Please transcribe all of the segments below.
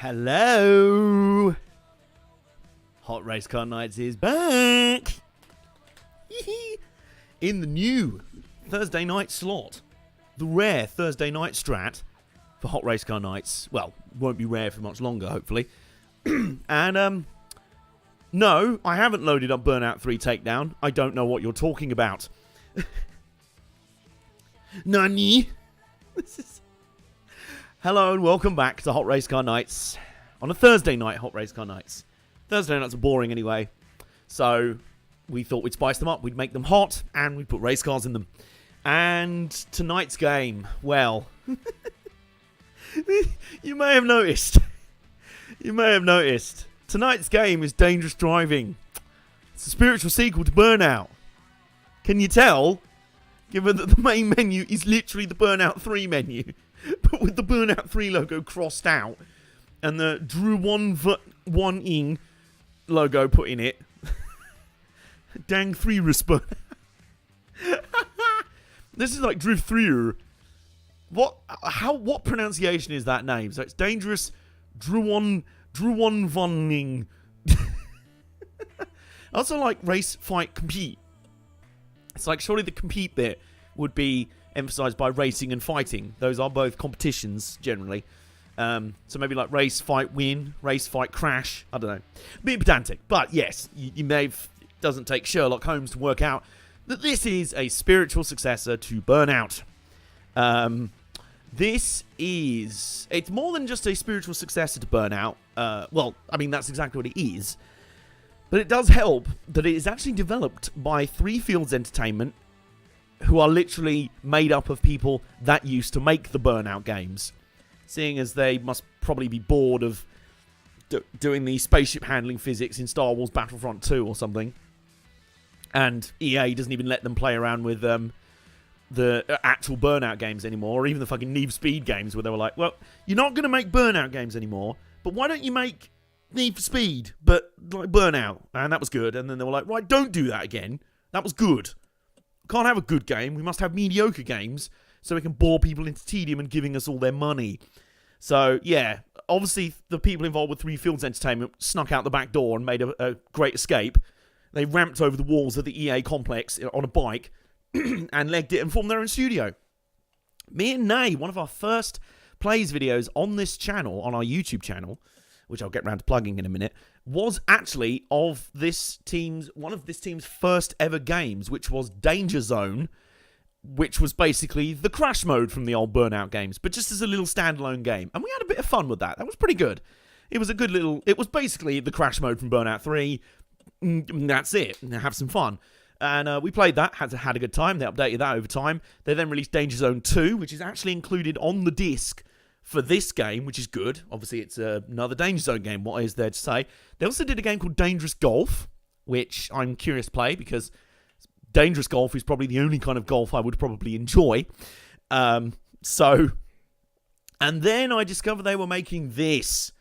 Hello! Hot Race Car Nights is back! In the new Thursday night slot. The rare Thursday night strat for Hot Race Car Nights. Well, won't be rare for much longer, hopefully. And, no, I haven't loaded up Burnout 3 Takedown. I don't know what you're talking about. Nani? Hello and welcome back to Hot Race Car Nights. On a Thursday night, Hot Race Car Nights. Thursday nights are boring anyway. So, we thought we'd spice them up. We'd make them hot, and we'd put race cars in them. And tonight's game, well... you may have noticed. Tonight's game is Dangerous Driving. It's a spiritual sequel to Burnout. Can you tell? Given that the main menu is literally the Burnout 3 menu, but with the Burnout 3 logo crossed out, and the Drew One Ing logo put in it. Dang 3 respawn. This is like Drift 3. What pronunciation is that name? So it's Dangerous Drew One Von Ing. I also like Race, Fight, Compete. It's like surely the compete bit would be emphasized by racing and fighting. Those are both competitions generally. So maybe like race, fight, win, race, fight, crash. I don't know. A bit pedantic, but yes, you may have, it doesn't take Sherlock Holmes to work out that this is a spiritual successor to Burnout. It's more than just a spiritual successor to Burnout. Well, I mean, that's exactly what it is. But it does help that it is actually developed by Three Fields Entertainment, who are literally made up of people that used to make the Burnout games. Seeing as they must probably be bored of doing the spaceship handling physics in Star Wars Battlefront 2 or something. And EA doesn't even let them play around with the actual Burnout games anymore, or even the fucking Need for Speed games, where they were like, well, you're not going to make Burnout games anymore, but why don't you make Need for Speed, but like Burnout? And that was good. And then they were like, right, don't do that again. That was good. Can't have a good game. We must have mediocre games so we can bore people into tedium and giving us all their money. So, yeah, obviously the people involved with Three Fields Entertainment snuck out the back door and made a great escape. They ramped over the walls of the EA complex on a bike and legged it and formed their own studio. Me and Nay, one of our first plays videos on this channel, on our YouTube channel, which I'll get around to plugging in a minute, was actually of one of this team's first ever games, which was Danger Zone, which was basically the crash mode from the old Burnout games, but just as a little standalone game. And we had a bit of fun with that. That was pretty good. It was basically the crash mode from Burnout 3. That's it. Have some fun. And we played that, had a good time. They updated that over time. They then released Danger Zone 2, which is actually included on the disc for this game, which is good. Obviously, it's another Danger Zone game. What is there to say? They also did a game called Dangerous Golf, which I'm curious to play because Dangerous Golf is probably the only kind of golf I would probably enjoy. And then I discovered they were making this,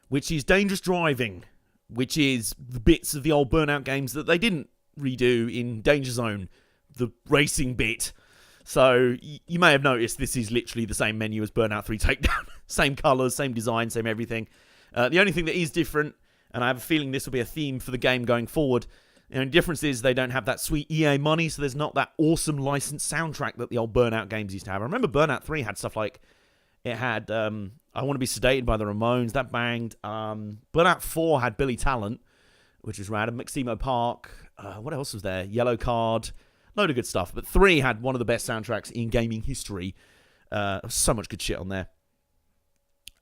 which is Dangerous Driving, which is the bits of the old Burnout games that they didn't redo in Danger Zone, the racing bit. So, you may have noticed this is literally the same menu as Burnout 3 Takedown. Same colours, same design, same everything. The only thing that is different, and I have a feeling this will be a theme for the game going forward, the only difference is they don't have that sweet EA money, so there's not that awesome licensed soundtrack that the old Burnout games used to have. I remember Burnout 3 had stuff like, it had I Want to Be Sedated by the Ramones, that banged. Burnout 4 had Billy Talent, which was rad, Maximo Park. What else was there? Yellow Card. Load of good stuff. But 3 had one of the best soundtracks in gaming history. So much good shit on there.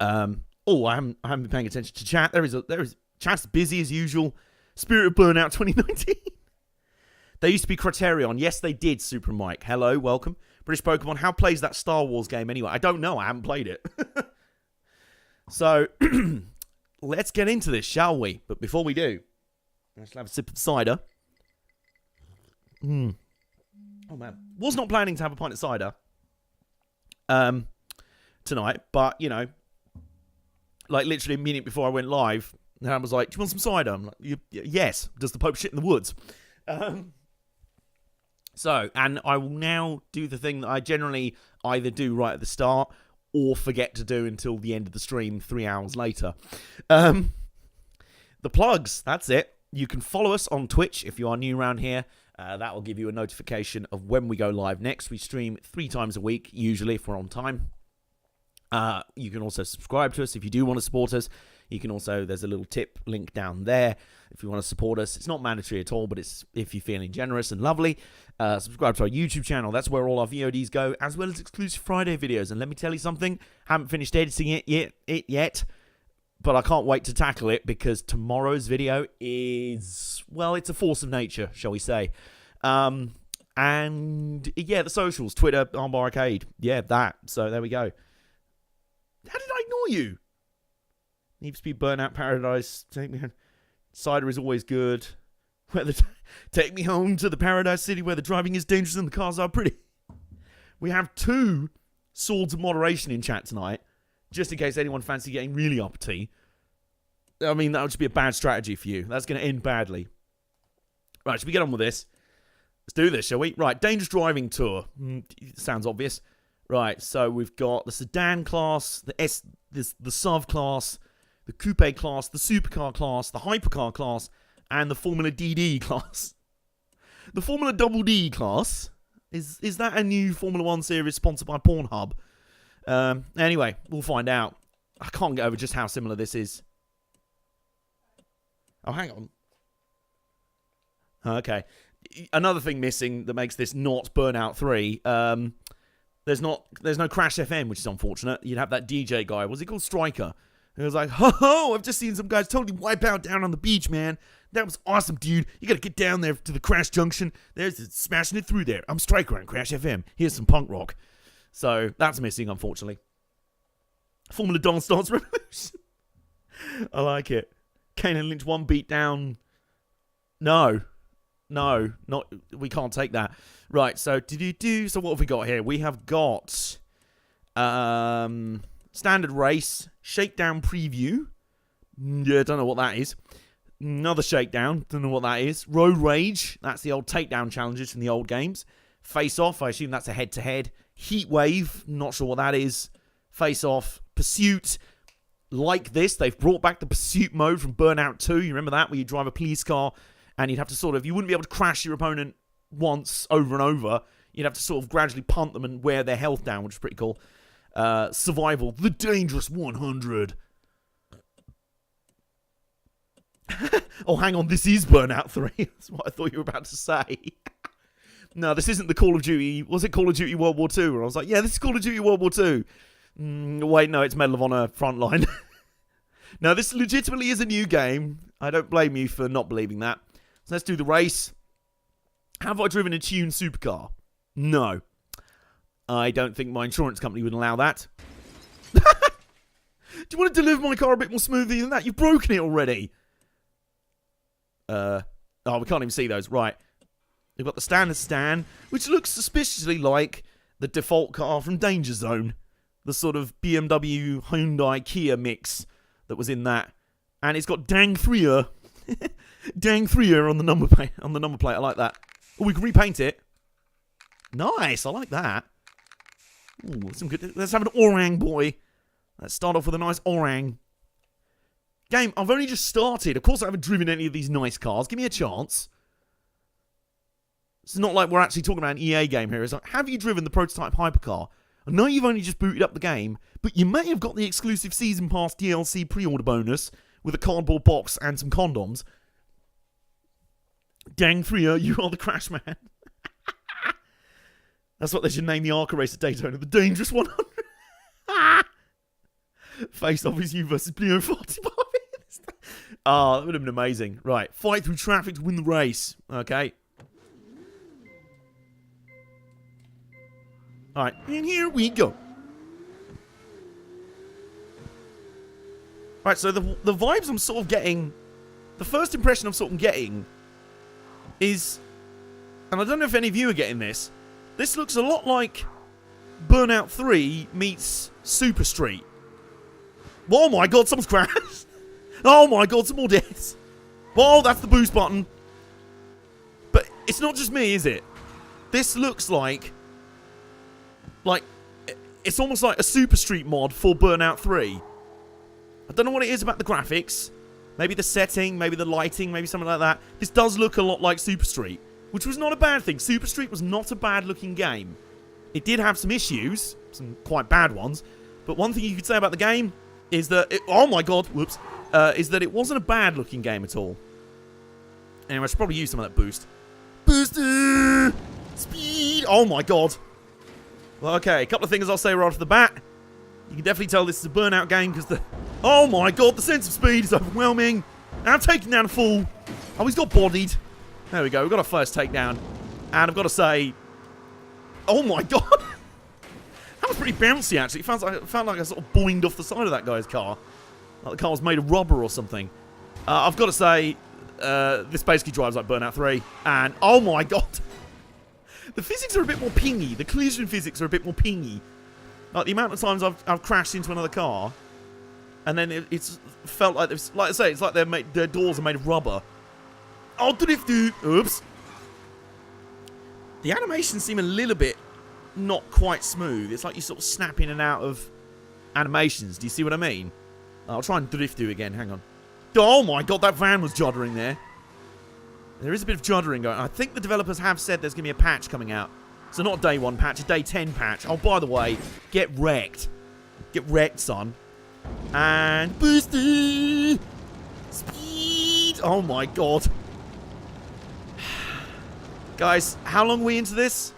I haven't been paying attention to chat. There is chat's busy as usual. Spirit of Burnout 2019. They used to be Criterion. Yes, they did, Super Mike. Hello, welcome. British Pokemon. How plays that Star Wars game anyway? I don't know. I haven't played it. So, let's get into this, shall we? But before we do, let's have a sip of cider. Oh man, was not planning to have a pint of cider tonight, but you know, like literally a minute before I went live, I was like, "Do you want some cider?" I'm like, "Yes." Does the Pope shit in the woods? So, and I will now do the thing that I generally either do right at the start or forget to do until the end of the stream 3 hours later. The plugs, that's it. You can follow us on Twitch if you are new around here. That will give you a notification of when we go live next. We stream 3 times a week, usually, if we're on time. You can also subscribe to us if you do want to support us. You can also, there's a little tip link down there if you want to support us. It's not mandatory at all, but it's if you're feeling generous and lovely. Subscribe to our YouTube channel. That's where all our VODs go, as well as exclusive Friday videos. And let me tell you something, haven't finished editing it yet, but I can't wait to tackle it because tomorrow's video is, well, it's a force of nature, shall we say. And yeah, the socials, Twitter, Armbar Arcade. Yeah, that. So there we go. How did I ignore you? Need Speed Burnout Paradise. Take me home. Cider is always good. Take me home to the Paradise City where the driving is dangerous and the cars are pretty. We have 2 swords of moderation in chat tonight, just in case anyone fancy getting really uppity. I mean, that would just be a bad strategy for you. That's going to end badly. Right, should we get on with this? Let's do this, shall we? Right, Dangerous Driving Tour. Sounds obvious. Right, so we've got the sedan class, the SUV class, the coupe class, the supercar class, the hypercar class, and the Formula DD class. The Formula Double D class, is that a new Formula 1 series sponsored by Pornhub? Anyway, we'll find out. I can't get over just how similar this is. Oh, hang on. Okay. Another thing missing that makes this not Burnout 3, there's no Crash FM, which is unfortunate. You'd have that DJ guy. What's he called? Striker. He was like, ho, I've just seen some guys totally wipe out down on the beach, man. That was awesome, dude. You gotta get down there to the Crash Junction. There's smashing it through there. I'm Striker on Crash FM. Here's some punk rock. So, that's missing, unfortunately. Formula Dance Dance Revolution. I like it. Kane and Lynch 1 beat down. No, we can't take that. Right, so so what have we got here? We have got standard race, shakedown preview. Yeah, don't know what that is. Another shakedown, don't know what that is. Road rage, that's the old takedown challenges from the old games. Face off, I assume that's a head-to-head. Heat wave, not sure what that is. Face off, pursuit. Like this, they've brought back the pursuit mode from Burnout 2. You remember that, where you drive a police car and you'd have to sort of, you wouldn't be able to crash your opponent once over and over. You'd have to sort of gradually punt them and wear their health down, which is pretty cool. Survival, the Dangerous 100. Oh, hang on, this is Burnout 3. That's what I thought you were about to say. No, this isn't the Call of Duty. Was it Call of Duty World War II? Where I was like, yeah, this is Call of Duty World War II. Wait, no, it's Medal of Honor Frontline. No, this legitimately is a new game. I don't blame you for not believing that. So let's do the race. Have I driven a tuned supercar? No. I don't think my insurance company would allow that. Do you want to deliver my car a bit more smoothly than that? You've broken it already. Oh, we can't even see those. Right. We've got the standard sedan, which looks suspiciously like the default car from Danger Zone. The sort of BMW, Hyundai, Kia mix that was in that. And it's got Dang 3er. Dang 3er on the number plate. I like that. Oh, we can repaint it. Nice. I like that. Ooh, some good. Let's have an orang boy. Let's start off with a nice orang. Game, I've only just started. Of course, I haven't driven any of these nice cars. Give me a chance. It's not like we're actually talking about an EA game here. It's like, have you driven the prototype hypercar? I know you've only just booted up the game, but you may have got the exclusive Season Pass DLC pre-order bonus with a cardboard box and some condoms. Dang 3er, you are the Crash Man. That's what they should name the Arca race at Daytona, the Dangerous 100. Face off is you versus Blue 45. Ah, that would have been amazing. Right, fight through traffic to win the race. Okay. Alright, and here we go. Alright, so the vibes I'm sort of getting, the first impression I'm sort of getting is, and I don't know if any of you are getting this looks a lot like Burnout 3 meets Super Street. Oh my god, someone's crashed. Oh my god, some more deaths. Oh, that's the boost button. But it's not just me, is it? This looks like It's almost like a Super Street mod for Burnout 3. I don't know what it is about the graphics. Maybe the setting, maybe the lighting, maybe something like that. This does look a lot like Super Street, which was not a bad thing. Super Street was not a bad looking game. It did have some issues, some quite bad ones, but one thing you could say about the game is that oh my god, whoops, is that it wasn't a bad looking game at all. Anyway, I should probably use some of that boost. Booster! Speed! Oh my god. Well, okay, a couple of things I'll say right off the bat. You can definitely tell this is a Burnout game because the... Oh my god, the sense of speed is overwhelming. And I'm taking down a fool. Oh, he's got bodied. There we go, we've got our first takedown. And I've got to say... Oh my god. That was pretty bouncy, actually. It felt like I sort of boinged off the side of that guy's car. Like the car was made of rubber or something. I've got to say... this basically drives like Burnout 3. And... Oh my god. The physics are a bit more pingy. The collision physics are a bit more pingy. Like the amount of times I've crashed into another car, and then it's felt like like I say, it's like their doors are made of rubber. Oh, drift, dude! Oops. The animations seem a little bit not quite smooth. It's like you sort of snap in and out of animations. Do you see what I mean? I'll try and drift you again. Hang on. Oh my god, that van was juddering there. There is a bit of juddering going on. I think the developers have said there's going to be a patch coming out. So not a day 1 patch, a day 10 patch. Oh, by the way, get wrecked. Get wrecked, son. And booster! Speed! Oh my god. Guys, how long are we into this?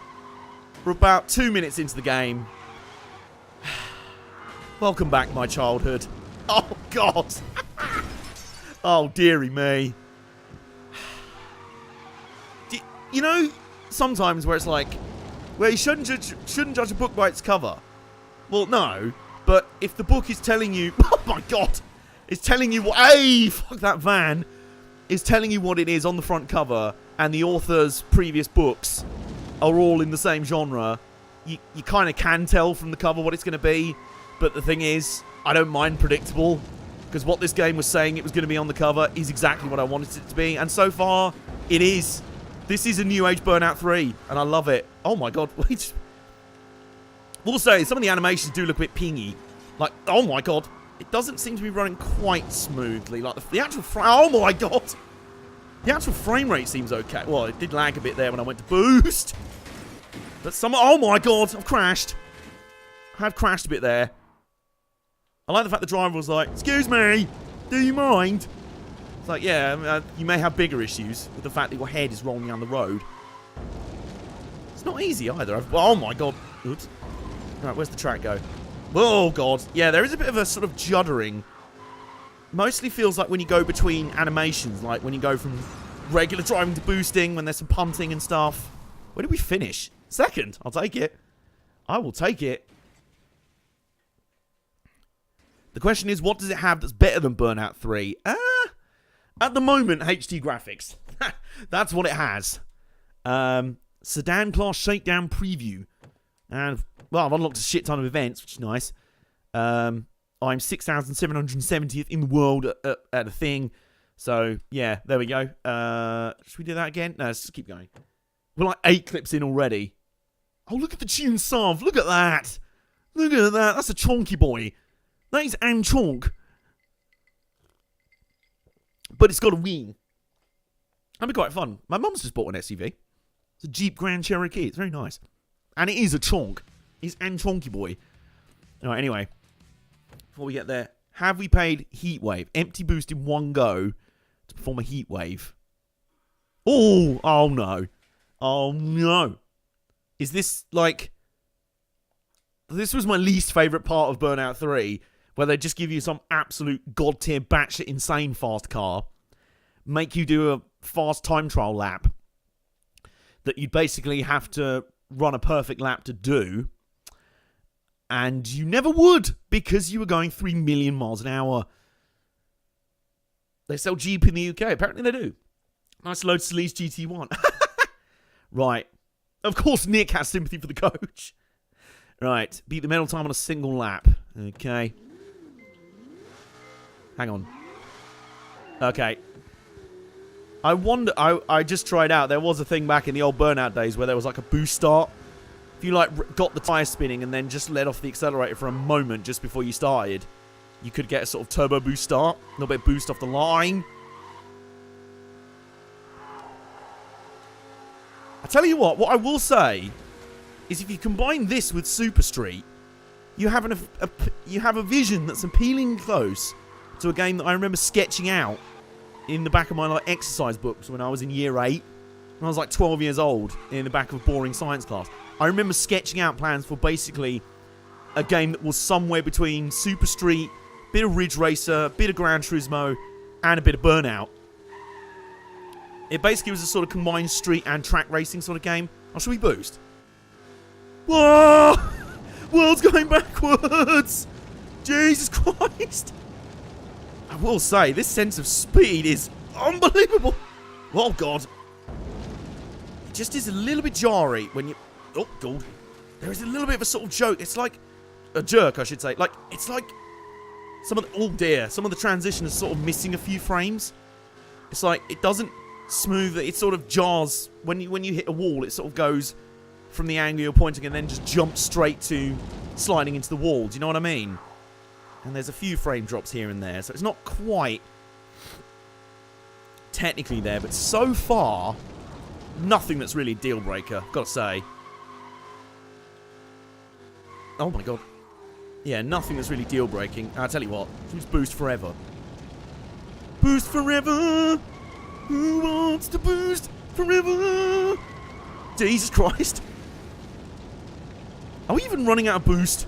We're about 2 minutes into the game. Welcome back, my childhood. Oh god. Oh, dearie me. You know, sometimes where it's like... Well, you shouldn't judge a book by its cover. Well, no. But if the book is telling you... Oh, my God. It's telling you what... Hey, fuck that van. Is telling you what it is on the front cover, and the author's previous books are all in the same genre, you kind of can tell from the cover what it's going to be. But the thing is, I don't mind predictable, because what this game was saying it was going to be on the cover is exactly what I wanted it to be. And so far, it is. This is a new age Burnout 3, and I love it. Oh my god, wait. We'll say, some of the animations do look a bit pingy. Like, oh my god. It doesn't seem to be running quite smoothly. Like, the actual oh my god. The actual frame rate seems okay. Well, it did lag a bit there when I went to boost. But oh my god, I've crashed. I have crashed a bit there. I like the fact the driver was like, excuse me, do you mind? It's like, yeah, you may have bigger issues with the fact that your head is rolling down the road. It's not easy either. Oh my god. Oops. Right, where's the track go? Oh god. Yeah, there is a bit of a sort of juddering. Mostly feels like when you go between animations, like when you go from regular driving to boosting, when there's some punting and stuff. Where did we finish? Second. I'll take it. I will take it. The question is, what does it have that's better than Burnout 3? At the moment, HD graphics. That's what it has. Sedan class shakedown preview. And, well, I've unlocked a shit ton of events, which is nice. I'm 6,770th in the world at a thing. So, yeah, there we go. Should we do that again? No, let's just keep going. We're like 8 clips in already. Oh, look at the tune Sav. Look at that. Look at that. That's a chonky boy. That is An Chonk. But it's got a wing. That'd be quite fun. My mum's just bought an SUV. It's a Jeep Grand Cherokee. It's very nice. And it is a chonk. It's An Chonky boy. Alright, anyway. Before we get there. Have we paid Heatwave? Empty boost in one go to perform a Heatwave. Oh! Oh no. Oh no. Is this like... This was my least favourite part of Burnout 3. Where they just give you some absolute god-tier batshit insane fast car. Make you do a fast time trial lap. That you'd basically have to run a perfect lap to do. And you never would. Because you were going 3 million miles an hour. They sell Jeep in the UK. Apparently they do. Nice Lotus Elise GT1. Right. Of course Nick has sympathy for the coach. Right. Beat the medal time on a single lap. Okay. Hang on. Okay. I wonder... I just tried out. There was a thing back in the old Burnout days where there was like a boost start. if you like got the tyre spinning and then just let off the accelerator for a moment just before you started, you could get a sort of turbo boost start, a little bit of boost off the line. I tell you what I will say is if you combine this with Super Street, you have a vision that's appealing close to a game that I remember sketching out in the back of my like exercise books when I was in year 8. When I was like 12 years old in the back of a boring science class. I remember sketching out plans for basically a game that was somewhere between Super Street, bit of Ridge Racer, bit of Gran Turismo, and a bit of Burnout. It basically was a sort of combined street and track racing sort of game. Oh, should we boost? Whoa! World's going backwards! Jesus Christ! I will say, this sense of speed is unbelievable. Oh, God. It just is a little bit jarry when you... Oh, God. There is a little bit of a sort of joke. It's like... A jerk, I should say. Like, it's like... Some of the... Oh, dear. Some of the transition is sort of missing a few frames. It's like, it doesn't smooth... It sort of jars. When you hit a wall, it sort of goes from the angle you're pointing and then just jumps straight to sliding into the wall. Do you know what I mean? And there's a few frame drops here and there. So it's not quite technically there. But so far, nothing that's really a deal breaker. Gotta say. Oh my god. Yeah, nothing that's really deal breaking. I'll tell you what. Choose boost forever. Boost forever! Who wants to boost forever? Jesus Christ. Are we even running out of boost?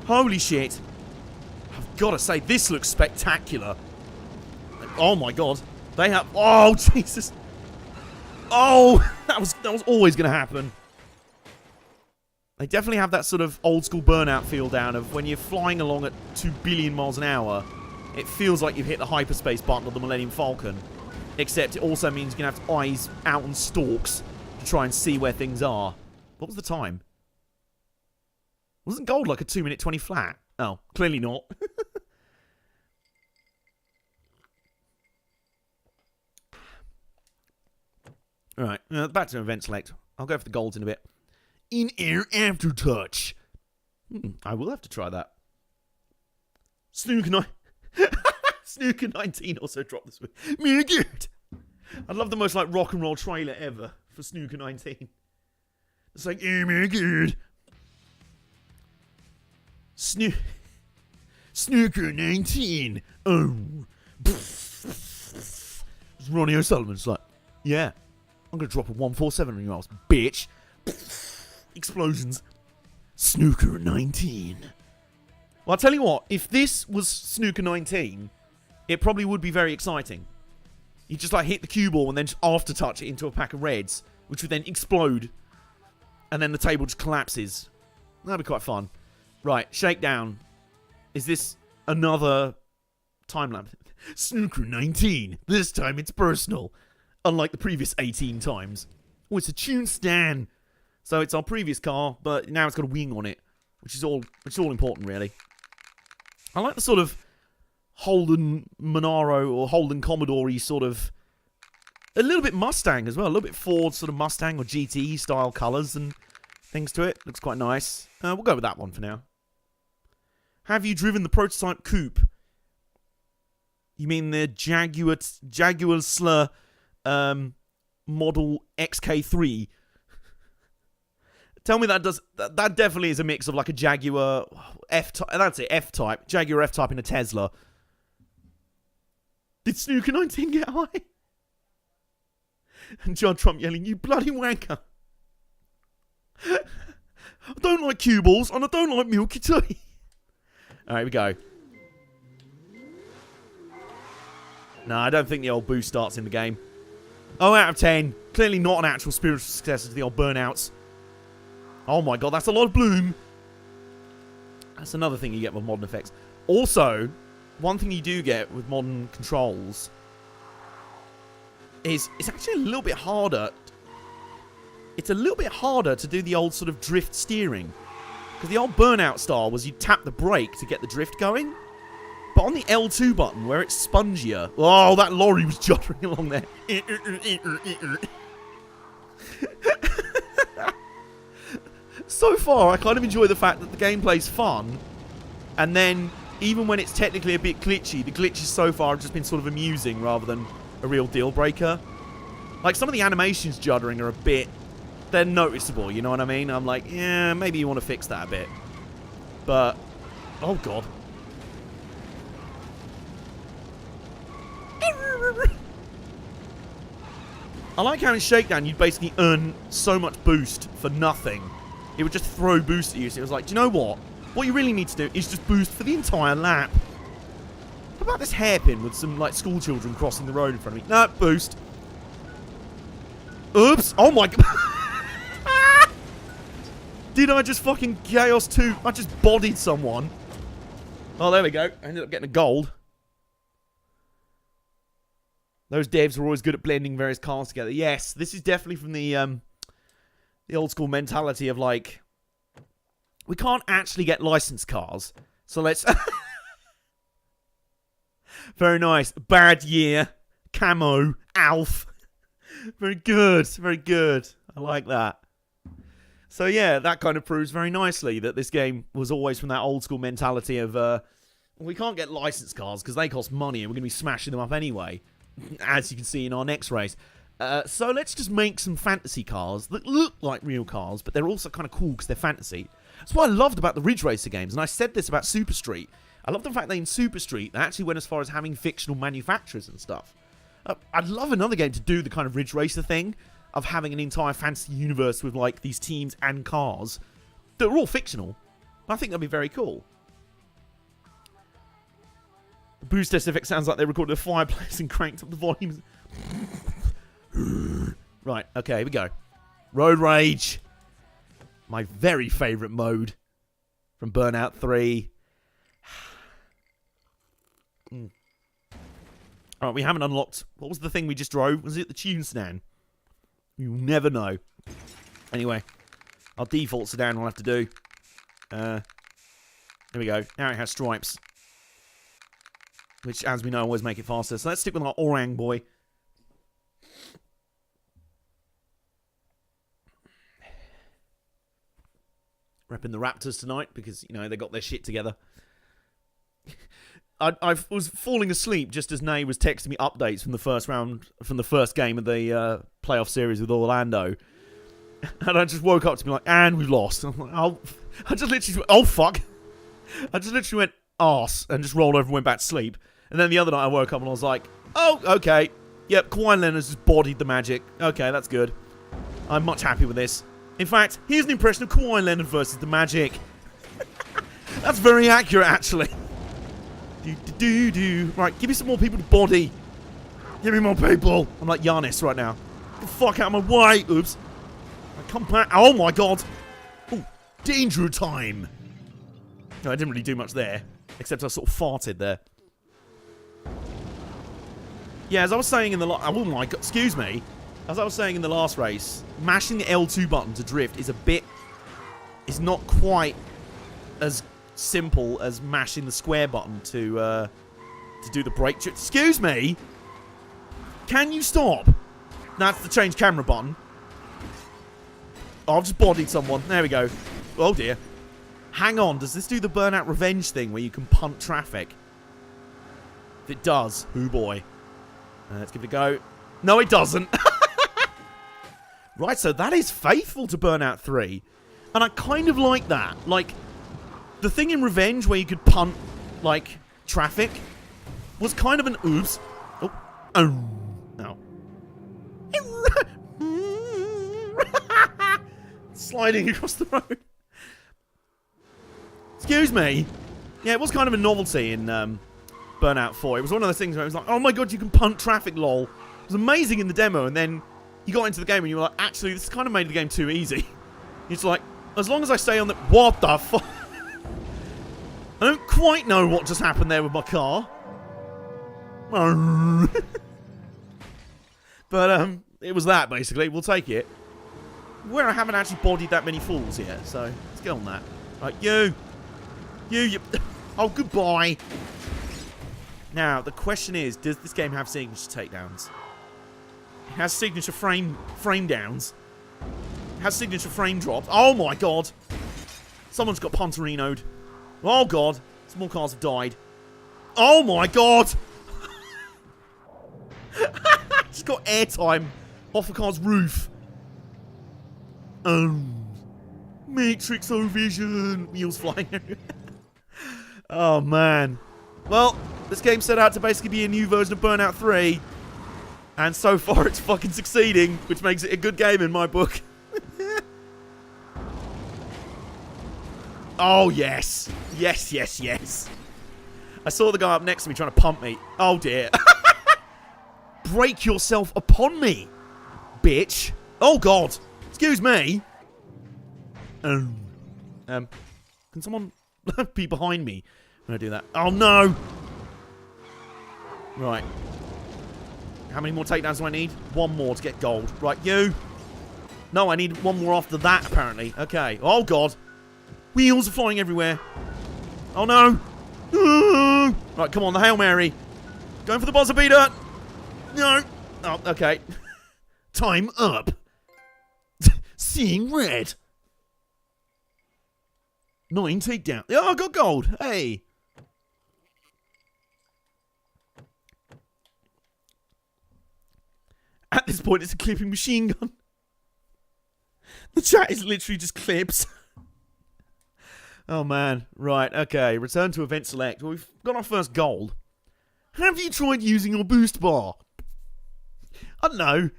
Holy shit. I've got to say, this looks spectacular. Oh my god. They have... Oh, Jesus. Oh, that was always going to happen. They definitely have that sort of old school Burnout feel down of when you're flying along at 2 billion miles an hour, it feels like you've hit the hyperspace button of the Millennium Falcon. Except it also means you're going to have eyes out on stalks to try and see where things are. What was the time? Wasn't gold like a 2-minute 20 flat? Oh, clearly not. Alright, back to event select. I'll go for the golds in a bit. In-air aftertouch. I will have to try that. Snooker 19 also dropped this week. Me good. I'd love the most like rock and roll trailer ever for Snooker 19. It's like, oh my god. Snooker 19. Oh. Ronnie O'Sullivan's like, yeah, I'm going to drop a 147 on your ass, bitch. Explosions. Snooker 19. Well, I'll tell you what, if this was Snooker 19, it probably would be very exciting. You just like hit the cue ball and then just aftertouch it into a pack of reds, which would then explode. And then the table just collapses. That'd be quite fun. Right, shakedown. Is this another time lapse? Snooker 19. This time it's personal. Unlike the previous 18 times. Oh, it's a tune stand. So it's our previous car, but now it's got a wing on it. Which is all important, really. I like the sort of Holden Monaro or Holden Commodore-y sort of... A little bit Mustang as well. A little bit Ford sort of Mustang or GT style colours and things to it. Looks quite nice. We'll go with that one for now. Have you driven the prototype coupe? You mean the Jaguar Slur model XK3? Tell me that does... That definitely is a mix of like a Jaguar F-Type. That's it, F-Type. Jaguar F-Type in a Tesla. Did Snooker 19 get high? And John Trump yelling, you bloody wanker. I don't like cue balls and I don't like milky tea. Alright, we go. No, I don't think the old boost starts in the game. Oh, out of 10. Clearly not an actual spiritual successor to the old Burnouts. Oh my god, that's a lot of bloom. That's another thing you get with modern effects. Also, one thing you do get with modern controls is it's actually a little bit harder. It's a little bit harder to do the old sort of drift steering. Because the old Burnout style was you tap the brake to get the drift going. But on the L2 button, where it's spongier... Oh, that lorry was juddering along there. so far, I kind of enjoy the fact that the gameplay's fun. And then, even when it's technically a bit glitchy, the glitches so far have just been sort of amusing rather than a real deal breaker. Like, some of the animations juddering are a bit... They're noticeable, you know what I mean? I'm like, yeah, maybe you want to fix that a bit. But... Oh, God. I like how in Shakedown you'd basically earn so much boost for nothing. It would just throw boost at you. So it was like, do you know what? What you really need to do is just boost for the entire lap. How about this hairpin with some, like, school children crossing the road in front of me? No, boost. Oops. Oh, my God. Did I just fucking Chaos 2? I just bodied someone. Oh, there we go. I ended up getting a gold. Those devs were always good at blending various cars together. Yes, this is definitely from the old school mentality of, like, we can't actually get licensed cars, so let's... Very nice. Bad Year. Camo. Alf. Very good. Very good. I like that. So, yeah, that kind of proves very nicely that this game was always from that old school mentality of, we can't get licensed cars because they cost money and we're going to be smashing them up anyway. As you can see in our next race. So let's just make some fantasy cars that look like real cars, but they're also kind of cool because they're fantasy. That's what I loved about the Ridge Racer games, and I said this about Super Street. I love the fact that in Super Street, they actually went as far as having fictional manufacturers and stuff. I'd love another game to do the kind of Ridge Racer thing, of having an entire fantasy universe with, like, these teams and cars that are all fictional. I think that'd be very cool. The boost test effect sounds like they recorded a fireplace and cranked up the volumes. Right, okay, here we go. Road Rage. My very favourite mode from Burnout 3. Alright, we haven't unlocked... What was the thing we just drove? Was it the tune stand? You'll never know. Anyway, our default sedan we'll have to do. Here we go. Now it has stripes. Which, as we know, always make it faster. So let's stick with our Orang boy. Repping the Raptors tonight because, you know, they got their shit together. I was falling asleep just as Nay was texting me updates from the first round, from the first game of the playoff series with Orlando. And I just woke up to be like, and we've lost. I'm like, oh, I just literally went, oh, fuck. I just literally went, arse, and just rolled over and went back to sleep. And then the other night I woke up and I was like, oh, okay. Yep, Kawhi Leonard's just bodied the Magic. Okay, that's good. I'm much happy with this. In fact, here's an impression of Kawhi Leonard versus the Magic. That's very accurate, actually. Right, give me some more people to body. Give me more people. I'm like Giannis right now. Get the fuck out of my way. Oops. I come back. Oh, my God. Oh, danger time. No, I didn't really do much there. Except I sort of farted there. Yeah, as I was saying in the last... Oh my God, excuse me. As I was saying in the last race, mashing the L2 button to drift is a bit... It's not quite as simple as mashing the square button to do the brake trip. Excuse me? Can you stop? That's the change camera button. Oh, I've just bodied someone. There we go. Oh, dear. Hang on, does this do the Burnout Revenge thing where you can punt traffic? If it does, oh boy. Let's give it a go. No, it doesn't. Right, so that is faithful to Burnout 3. And I kind of like that. Like, the thing in Revenge where you could punt, like, traffic was kind of an oops. Oh. Oh. No. Sliding across the road. Excuse me. Yeah, it was kind of a novelty in Burnout 4. It was one of those things where it was like, oh my God, you can punt traffic, lol. It was amazing in the demo, and then you got into the game and you were like, actually, this kind of made the game too easy. It's like, as long as I stay on the... What the fuck? I don't quite know what just happened there with my car. But, it was that, basically. We'll take it. Where I haven't actually bodied that many fools yet, so let's get on that. Right, you. You. Oh, goodbye. Now, the question is, does this game have signature takedowns? It has signature frame downs. Has signature frame dropped. Oh my god. Someone's got Punterino'd. Oh god. Some more cars have died. Oh my god. Just got airtime off the car's roof. Matrix O-Vision. Wheels flying everywhere. Oh man. Well, this game set out to basically be a new version of Burnout 3. And so far it's fucking succeeding, which makes it a good game in my book. Oh yes. Yes, yes, yes. I saw the guy up next to me trying to pump me. Oh dear. Break yourself upon me, bitch. Oh god. Excuse me. Can someone be behind me when I do that? Oh no. Right. How many more takedowns do I need? One more to get gold. Right, you. No, I need one more after that, apparently. Okay. Oh god. Wheels are flying everywhere. Oh no. Right, come on, the Hail Mary. Going for the buzzer beater. No. Oh, okay. Time up. Seeing red. 9 takedown. Oh, I got gold. Hey. At this point, it's a clipping machine gun. The chat is literally just clips. Oh, man. Right, okay. Return to event select. Well, we've got our first gold. Have you tried using your boost bar? I don't know.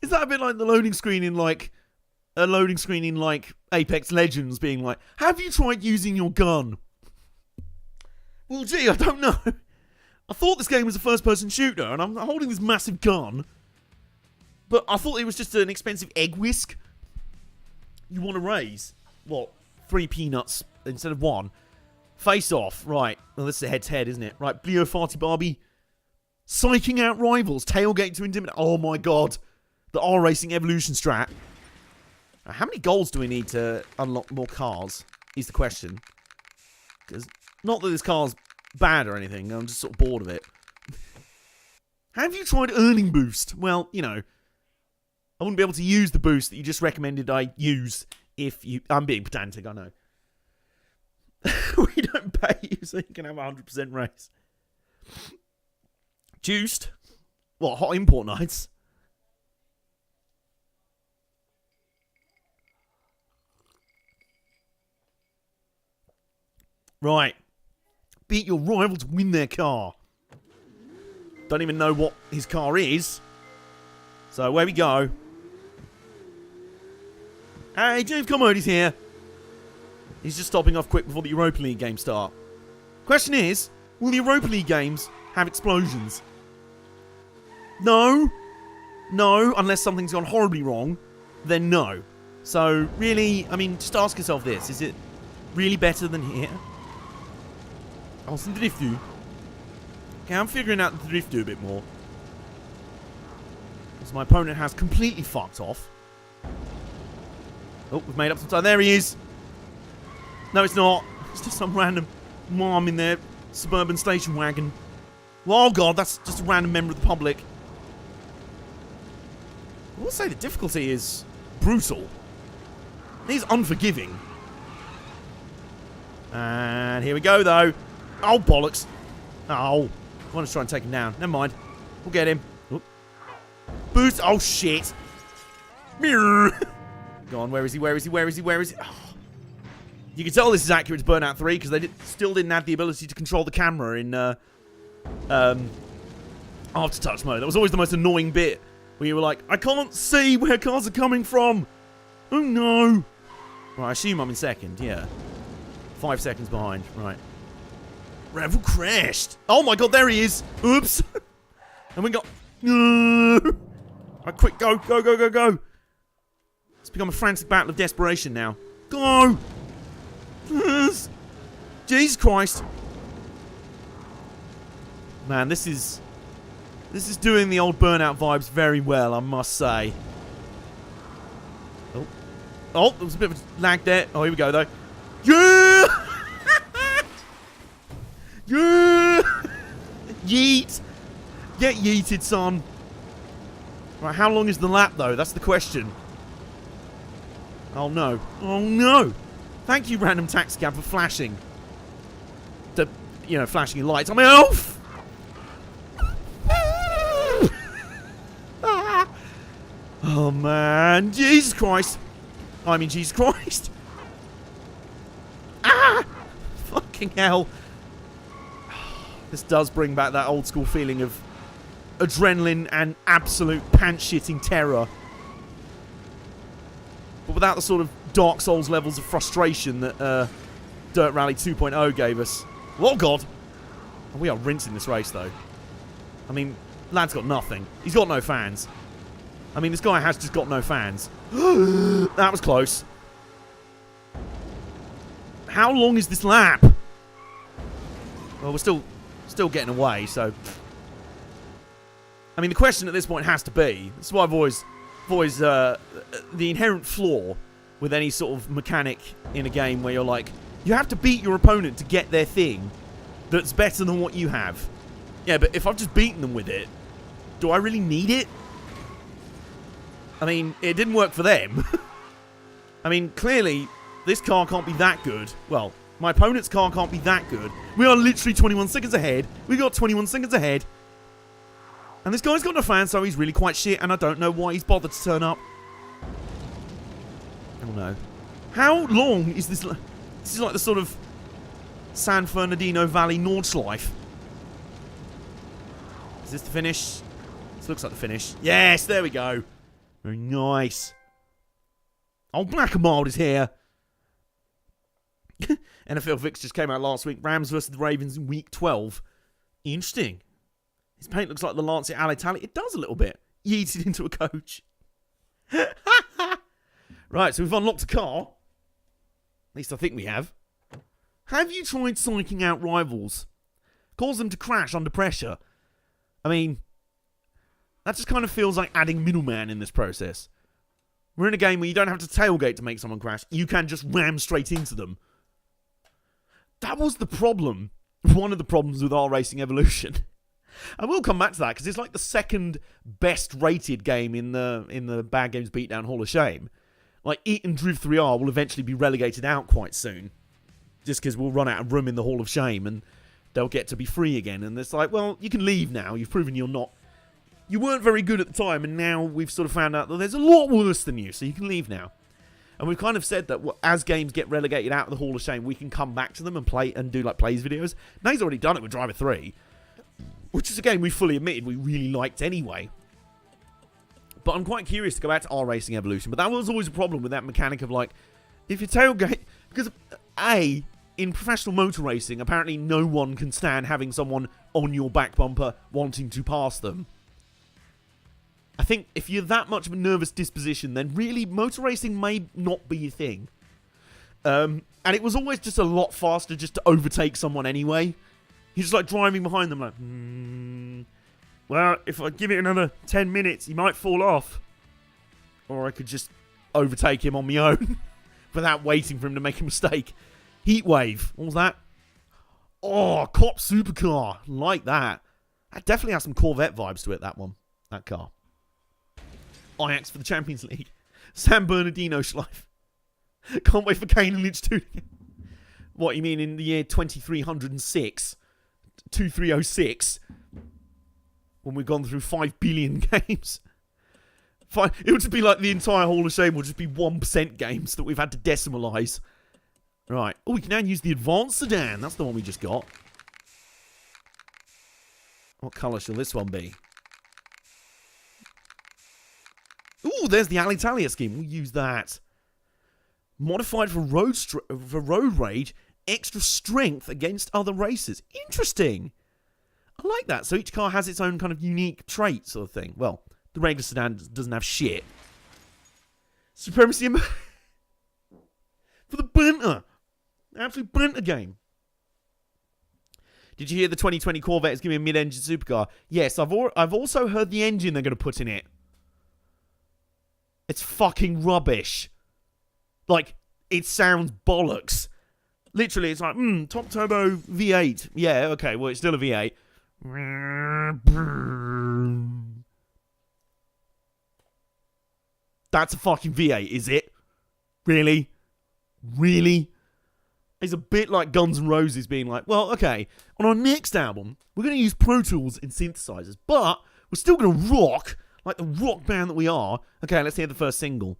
Is that a bit like the loading screen in, like... A loading screen in, like, Apex Legends being like, have you tried using your gun? Well, gee, I don't know. I thought this game was a first-person shooter, and I'm holding this massive gun. But I thought it was just an expensive egg whisk. You want to raise, what, 3 peanuts instead of 1? Face off, right. Well, this is a head-to-head, isn't it? Right, Bleo Farty Barbie. Psyching out rivals, tailgate to intimidate. Oh my god. The R-Racing Evolution strat. Now, how many goals do we need to unlock more cars, is the question. Because, not that this car's bad or anything, I'm just sort of bored of it. Have you tried earning boost? Well, you know, I wouldn't be able to use the boost that you just recommended I use if you... I'm being pedantic, I know. We don't pay you so you can have a 100% race. Juiced? What, hot import nights? Right. Beat your rival to win their car. Don't even know what his car is. So, where we go. Hey, James Commody's here. He's just stopping off quick before the Europa League games start. Question is, will the Europa League games have explosions? No. No, unless something's gone horribly wrong, then no. So, really, I mean, just ask yourself this. Is it really better than here? Oh, some Driftu. Okay, I'm figuring out the Driftu a bit more. Because my opponent has completely fucked off. Oh, we've made up some time. There he is. No, it's not. It's just some random mom in their suburban station wagon. Oh, God, that's just a random member of the public. I will say the difficulty is brutal. It is unforgiving. And here we go, though. Oh, bollocks. Oh. I want to try and take him down. Never mind. We'll get him. Oop. Boost. Oh, shit. Mirror. Go on. Where is he? Where is he? Where is he? Where is he? Oh. You can tell this is accurate to Burnout 3 because they still didn't have the ability to control the camera in Aftertouch mode. That was always the most annoying bit. Where you were like, I can't see where cars are coming from. Oh, no. Right, I assume I'm in second. Yeah. 5 seconds behind. Right. Revel crashed. Oh my god, there he is. Oops. And we got... Right, quick, go, go, go, go, go. It's become a frantic battle of desperation now. Go. Yes. Jesus Christ. Man, this is doing the old Burnout vibes very well, I must say. Oh. Oh, there was a bit of a lag there. Oh, here we go, though. Yeah! Yeah! Yeet! Get yeeted, son. Right, how long is the lap, though? That's the question. Oh no. Oh no! Thank you, random taxi cab, for flashing. Flashing your lights. I'm elf! Oh man. Jesus Christ. I mean, Jesus Christ. Fucking hell. This does bring back that old school feeling of adrenaline and absolute pants-shitting terror. But without the sort of Dark Souls levels of frustration that Dirt Rally 2.0 gave us. Oh god! We are rinsing this race though. I mean, lad's got nothing. He's got no fans. I mean, this guy has just got no fans. That was close. How long is this lap? Well, we're still getting away, so... I mean, the question at this point has to be... This is why I've always the inherent flaw with any sort of mechanic in a game where you're like, you have to beat your opponent to get their thing that's better than what you have. Yeah, but if I've just beaten them with it, do I really need it? I mean, it didn't work for them. I mean, clearly, this car can't be that good. Well, my opponent's car can't be that good. We are literally 21 seconds ahead. We got 21 seconds ahead. And this guy's got no fans, so he's really quite shit, and I don't know why he's bothered to turn up. Oh no. How long is this? This is like the sort of San Fernandino Valley Nordschleife. Is this the finish? This looks like the finish. Yes, there we go. Very nice. Oh, Black and Mild is here. NFL fixtures came out last week. Rams versus the Ravens in week 12. Interesting. His paint looks like the Lancia Alitalia. It does a little bit. Yeeted into a coach. Right, so we've unlocked a car. At least I think we have. Have you tried psyching out rivals? Cause them to crash under pressure. I mean, that just kind of feels like adding middleman in this process. We're in a game where you don't have to tailgate to make someone crash. You can just ram straight into them. That was the problem. One of the problems with R-Racing Evolution. I will come back to that because it's like the second best rated game in the Bad Games Beatdown Hall of Shame. Like, Eat and Drift 3R will eventually be relegated out quite soon. Just because we'll run out of room in the Hall of Shame and they'll get to be free again. And it's like, well, you can leave now. You've proven you're not... You weren't very good at the time, and now we've sort of found out that there's a lot worse than you, so you can leave now. And we've kind of said that as games get relegated out of the Hall of Shame, we can come back to them and play and do like plays videos. Now he's already done it with Driver 3, which is a game we fully admitted we really liked anyway. But I'm quite curious to go back to R-Racing Evolution, but that was always a problem with that mechanic of like, if you tailgate... Because, in professional motor racing, apparently no one can stand having someone on your back bumper wanting to pass them. I think if you're that much of a nervous disposition, then really motor racing may not be your thing. And it was always just a lot faster just to overtake someone anyway. You're just like driving behind them like, well, if I give it another 10 minutes, he might fall off. Or I could just overtake him on my own without waiting for him to make a mistake. Heatwave. What was that? Oh, Cop Supercar. Like that. That definitely has some Corvette vibes to it, that one. That car. Ajax for the Champions League. San Bernardino Schleife. Can't wait for Kane and Lynch 2. What, you mean in the year 2306? 2306? When we've gone through 5 billion games? It would just be like the entire Hall of Shame will just be 1% games that we've had to decimalize. Right. Oh, we can now use the advanced sedan. That's the one we just got. What colour shall this one be? Ooh, there's the Alitalia scheme. We'll use that. Modified for road rage, extra strength against other races. Interesting. I like that. So each car has its own kind of unique trait sort of thing. Well, the regular sedan doesn't have shit. Supremacy for the Banter. Absolute Banter game. Did you hear the 2020 Corvette is giving a mid-engine supercar? Yes, I've also heard the engine they're going to put in it. It's fucking rubbish. Like, it sounds bollocks. Literally, it's like, top turbo V8. Yeah, okay, well, it's still a V8. That's a fucking V8, is it? Really? Really? It's a bit like Guns N' Roses being like, well, okay, on our next album, we're going to use Pro Tools and synthesizers, but we're still going to rock like the rock band that we are. Okay, let's hear the first single.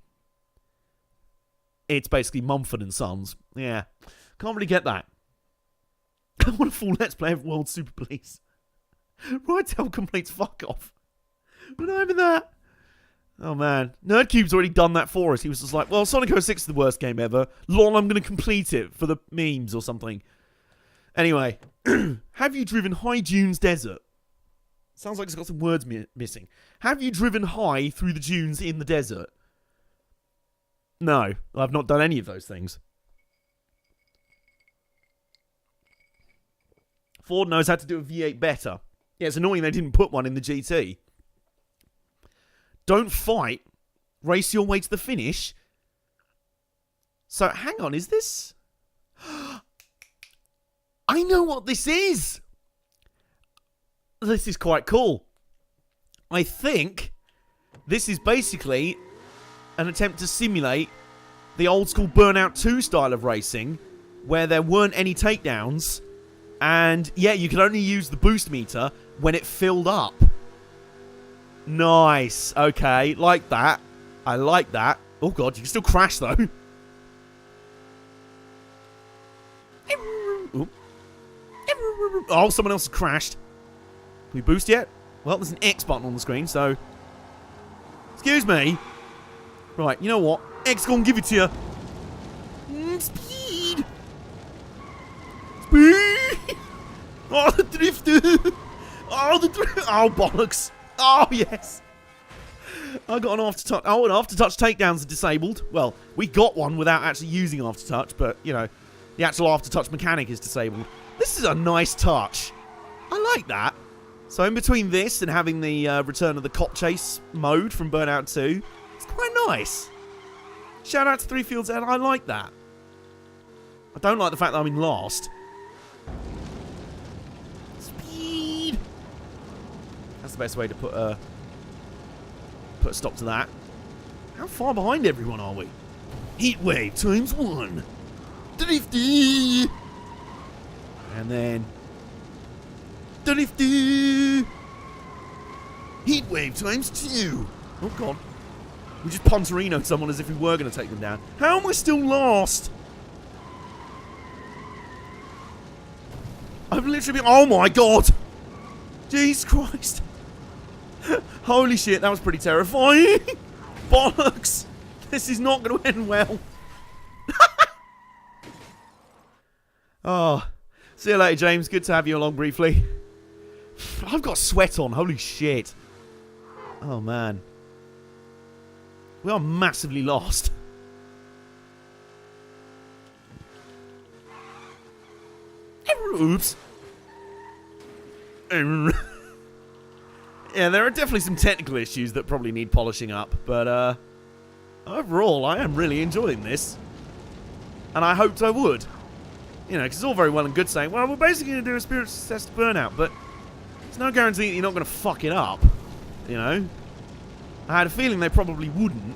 It's basically Mumford & Sons. Yeah. Can't really get that. I want a full Let's Play of World Super Police. Rytel completes fuck off. But not even that. Oh man. Nerdcube's already done that for us. He was just like, well, Sonic 06 is the worst game ever. Lol, I'm going to complete it for the memes or something. Anyway. Have you driven High Dunes Desert? Sounds like it's got some words missing. Have you driven high through the dunes in the desert? No, I've not done any of those things. Ford knows how to do a V8 better. Yeah, it's annoying they didn't put one in the GT. Don't fight. Race your way to the finish. So, hang on, is this... I know what this is! This is quite cool. I think this is basically an attempt to simulate the old school Burnout 2 style of racing, where there weren't any takedowns, and yeah, you could only use the boost meter when it filled up. Nice. Okay, like that. I like that. Oh god, you can still crash though. Oh, someone else has crashed. Can we boost yet? Well, there's an X button on the screen, so... Excuse me. Right, you know what? X gonna give it to you. Speed! Speed! Oh, the drifter! Oh, the drift! Oh, bollocks! Oh, yes! I got an aftertouch. Oh, an aftertouch takedowns are disabled. Well, we got one without actually using aftertouch, but, you know, the actual aftertouch mechanic is disabled. This is a nice touch. I like that. So in between this and having the return of the cop chase mode from Burnout 2, it's quite nice. Shout out to Three Fields Ed, I like that. I don't like the fact that I'm in last. Speed! That's the best way to put a stop to that. How far behind everyone are we? Heatwave times 1. Drifty! And then... Drifty! Heatwave times 2. Oh god. We just Pontorino'd someone as if we were going to take them down. How am I still last? I've literally been... Oh my god! Jesus Christ. Holy shit, that was pretty terrifying. Bollocks. This is not going to end well. Oh. See you later, James. Good to have you along briefly. I've got sweat on. Holy shit. Oh, man. We are massively lost. Oops. Yeah, there are definitely some technical issues that probably need polishing up, but overall, I am really enjoying this. And I hoped I would. You know, because it's all very well and good saying, well, we're basically going to do a spiritual test Burnout, but there's no guarantee that you're not going to fuck it up. You know? I had a feeling they probably wouldn't.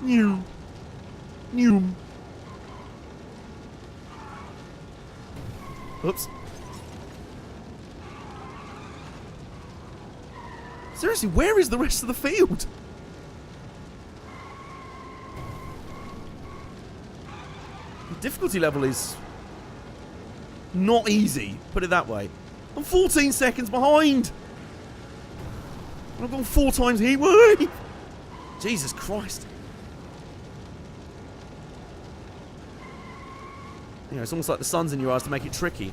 New. Oops. Seriously, where is the rest of the field? The difficulty level is not easy, put it that way. I'm 14 seconds behind. And I've gone 4 times heatwave. Jesus Christ. You know, it's almost like the sun's in your eyes to make it tricky.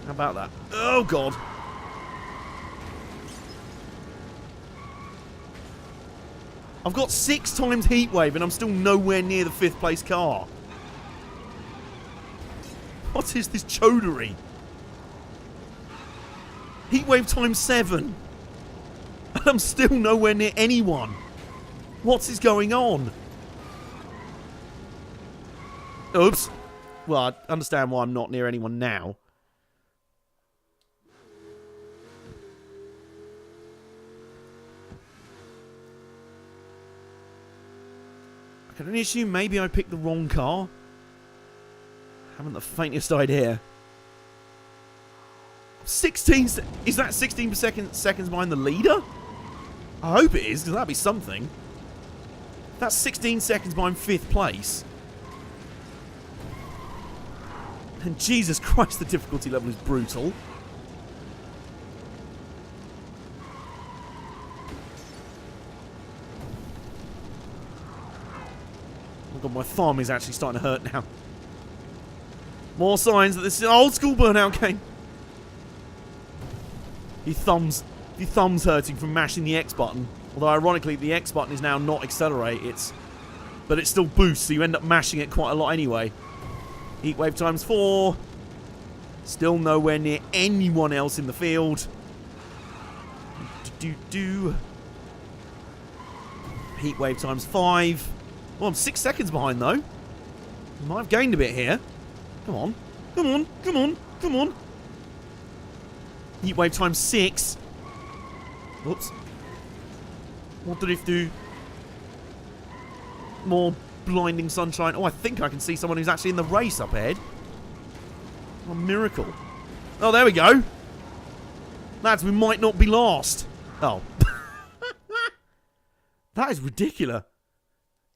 How about that? Oh, God. I've got 6 times heatwave and I'm still nowhere near the 5th place car. What is this chodery? Heatwave times 7. And I'm still nowhere near anyone. What is going on? Oops. Well, I understand why I'm not near anyone now. can only assume maybe I picked the wrong car. Haven't the faintest idea. 16... Is that 16 seconds behind the leader? I hope it is, because that'd be something. That's 16 seconds behind 5th place. And Jesus Christ, the difficulty level is brutal. Oh god, my thumb is actually starting to hurt now. More signs that this is an old school Burnout game. Your thumb's hurting from mashing the X button. Although ironically the X button is now not accelerate, but it still boosts, so you end up mashing it quite a lot anyway. Heatwave times 4. Still nowhere near anyone else in the field. Heatwave times 5. Well, I'm 6 seconds behind though. Might have gained a bit here. Come on. Come on. Come on. Come on. Heatwave times 6. Oops. What did it do? More blinding sunshine. Oh, I think I can see someone who's actually in the race up ahead. What a miracle. Oh, there we go. Lads, we might not be last. Oh. That is ridiculous.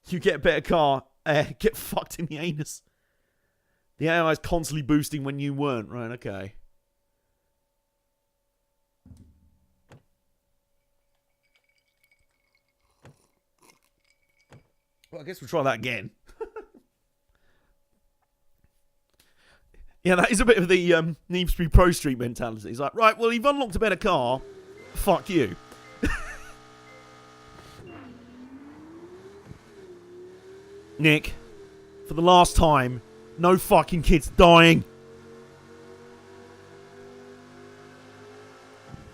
You get a better car, get fucked in the anus. The AI is constantly boosting when you weren't. Right, okay. Well, I guess we'll try that again. Yeah, that is a bit of the Need for Speed Pro Street mentality. It's like, right, well, you've unlocked a better car. Fuck you. Nick, for the last time, no fucking kids dying.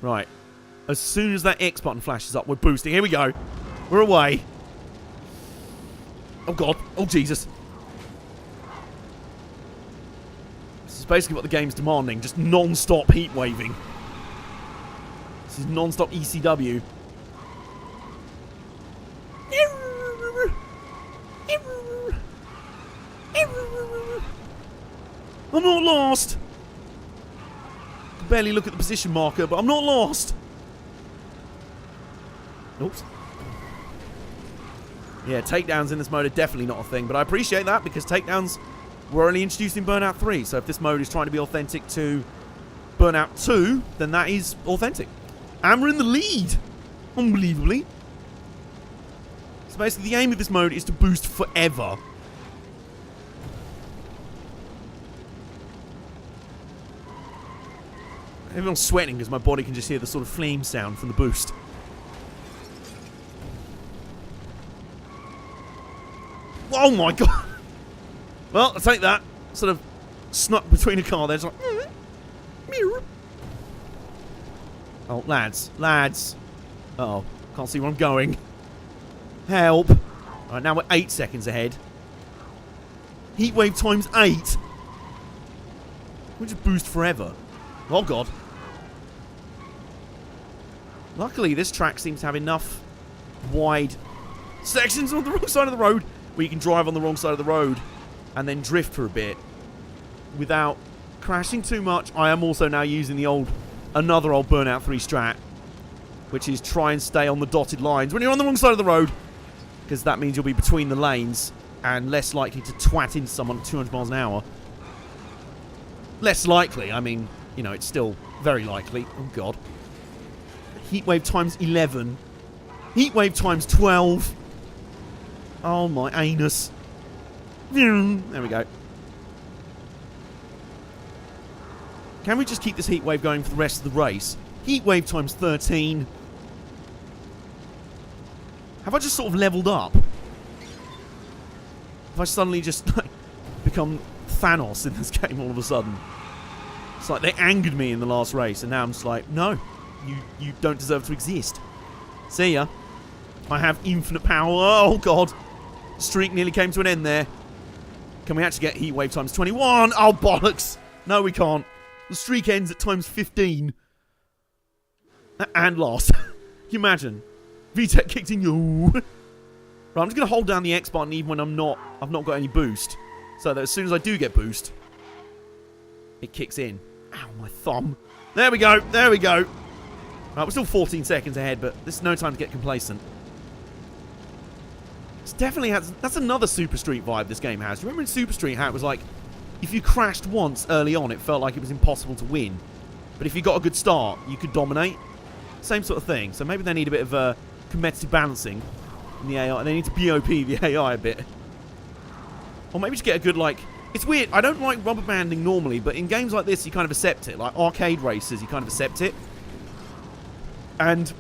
Right. As soon as that X button flashes up, we're boosting. Here we go. We're away. Oh god. Oh Jesus. This is basically what the game's demanding. Just non-stop heat waving. This is non-stop ECW. I'm not lost. I can barely look at the position marker, but I'm not lost. Oops. Yeah, takedowns in this mode are definitely not a thing, but I appreciate that because takedowns were only introduced in Burnout 3, so if this mode is trying to be authentic to Burnout 2, then that is authentic. And we're in the lead! Unbelievably. So basically the aim of this mode is to boost forever. Everyone's sweating because my body can just hear the sort of flame sound from the boost. Oh my god! Well, I'll take that. Sort of snuck between a car there. It's like... Oh, lads. Lads. Uh-oh. Can't see where I'm going. Help. Alright, now we're 8 seconds ahead. Heatwave times 8. We'll just boost forever. Oh god. Luckily, this track seems to have enough wide sections on the wrong side of the road where you can drive on the wrong side of the road and then drift for a bit without crashing too much. I am also now using another old Burnout 3 strat, which is try and stay on the dotted lines when you're on the wrong side of the road, because that means you'll be between the lanes and less likely to twat into someone at 200 miles an hour. Less likely, I mean, you know, it's still very likely. Oh god. Heatwave times 11. Heatwave times 12. Oh my anus. There we go. Can we just keep this heatwave going for the rest of the race? Heatwave times 13. Have I just sort of leveled up? Have I suddenly just like, become Thanos in this game all of a sudden? It's like they angered me in the last race and now I'm just like, no, you don't deserve to exist. See ya. I have infinite power. Oh god. Streak nearly came to an end there. Can we actually get heatwave times 21? Oh bollocks. No, we can't. The streak ends at times 15. And lost. Can you imagine? VTech kicked in you. Right, Right, I'm just going to hold down the X button even when I've not got any boost. So that as soon as I do get boost, it kicks in. Ow, my thumb. There we go. There we go. Right, we're still 14 seconds ahead, but this is no time to get complacent. It's definitely has... That's another Super Street vibe this game has. Do you remember in Super Street how it was like, if you crashed once early on, it felt like it was impossible to win. But if you got a good start, you could dominate. Same sort of thing. So maybe they need a bit of competitive balancing in the AI. They need to BOP the AI a bit. Or maybe just get a good, like... It's weird. I don't like rubber banding normally, but in games like this, you kind of accept it. Like arcade races, you kind of accept it. And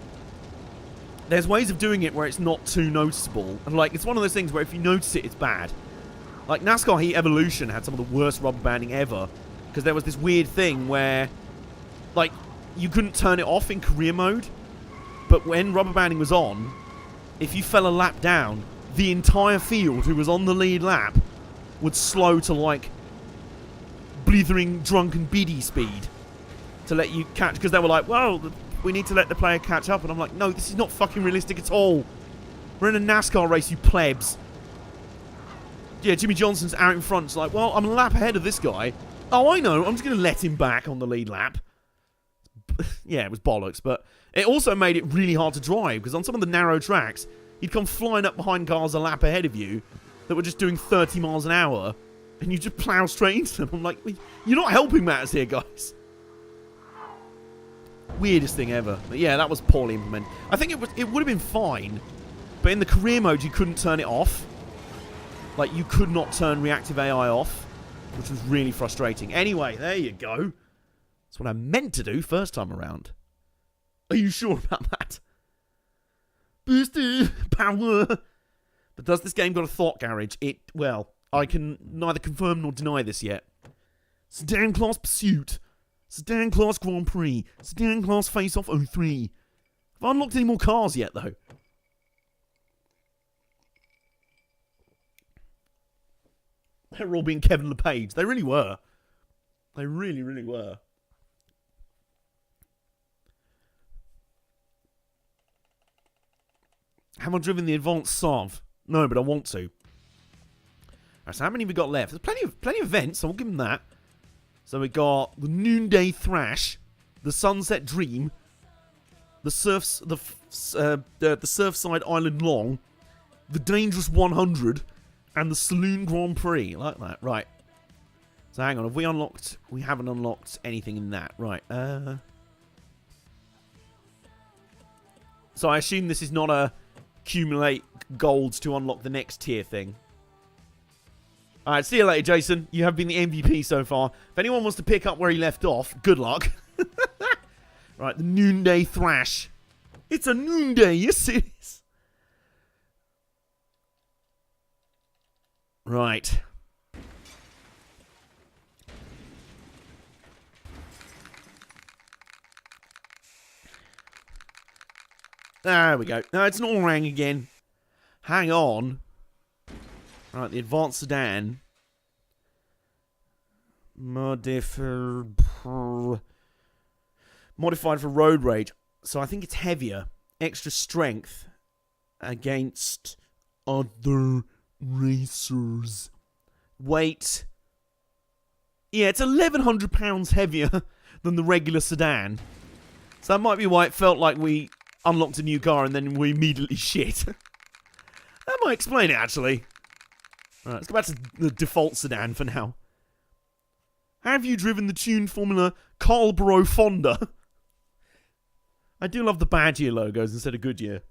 there's ways of doing it where it's not too noticeable. And, like, it's one of those things where if you notice it, it's bad. Like, NASCAR Heat Evolution had some of the worst rubber banding ever. Because there was this weird thing where, like, you couldn't turn it off in career mode. But when rubber banding was on, if you fell a lap down, the entire field who was on the lead lap would slow to, like, blithering drunken biddy speed to let you catch. Because they were like, well, we need to let the player catch up. And I'm like, no, this is not fucking realistic at all. We're in a NASCAR race, you plebs. Yeah, Jimmy Johnson's out in front. It's like, well, I'm a lap ahead of this guy. Oh, I know. I'm just going to let him back on the lead lap. Yeah, it was bollocks. But it also made it really hard to drive. Because on some of the narrow tracks, you'd come flying up behind cars a lap ahead of you that were just doing 30 miles an hour. And you just plow straight into them. I'm like, you're not helping matters here, guys. Weirdest thing ever. But yeah, that was poorly implemented. I think it would have been fine. But in the career mode, you couldn't turn it off. Like, you could not turn reactive AI off, which was really frustrating. Anyway, there you go. That's what I meant to do first time around. Are you sure about that? Boosted power. But does this game got a thought garage? Well, I can neither confirm nor deny this yet. Sedan Class Pursuit. Sedan Class Grand Prix. Sedan Class Face Off 03. Have I unlocked any more cars yet, though? They were all being Kevin LePage. They really were. They really, really were. Have I driven the Advanced Sav? No, but I want to. Right, so how many have we got left? There's plenty of events, so I'll give them that. So we got the Noonday Thrash, the Sunset Dream, the Surfside Island Long, the Dangerous 100, and the Saloon Grand Prix. I like that. Right. So hang on. Have we unlocked... We haven't unlocked anything in that. Right. So I assume this is not a accumulate golds to unlock the next tier thing. Alright, see you later, Jason. You have been the MVP so far. If anyone wants to pick up where he left off, good luck. Right, the Noonday Thrash. It's a noonday, yes it is. Right. There we go. No, it's an orang again. Hang on. Right, the advanced sedan. Modified for road rage. So I think it's heavier. Extra strength against other racers. Weight. Yeah, it's 1,100 pounds heavier than the regular sedan. So that might be why it felt like we unlocked a new car and then we immediately shit. That might explain it, actually. Alright, let's go back to the default sedan for now. Have you driven the tuned Formula Carlboro Fonda? I do love the Badger logos instead of Goodyear.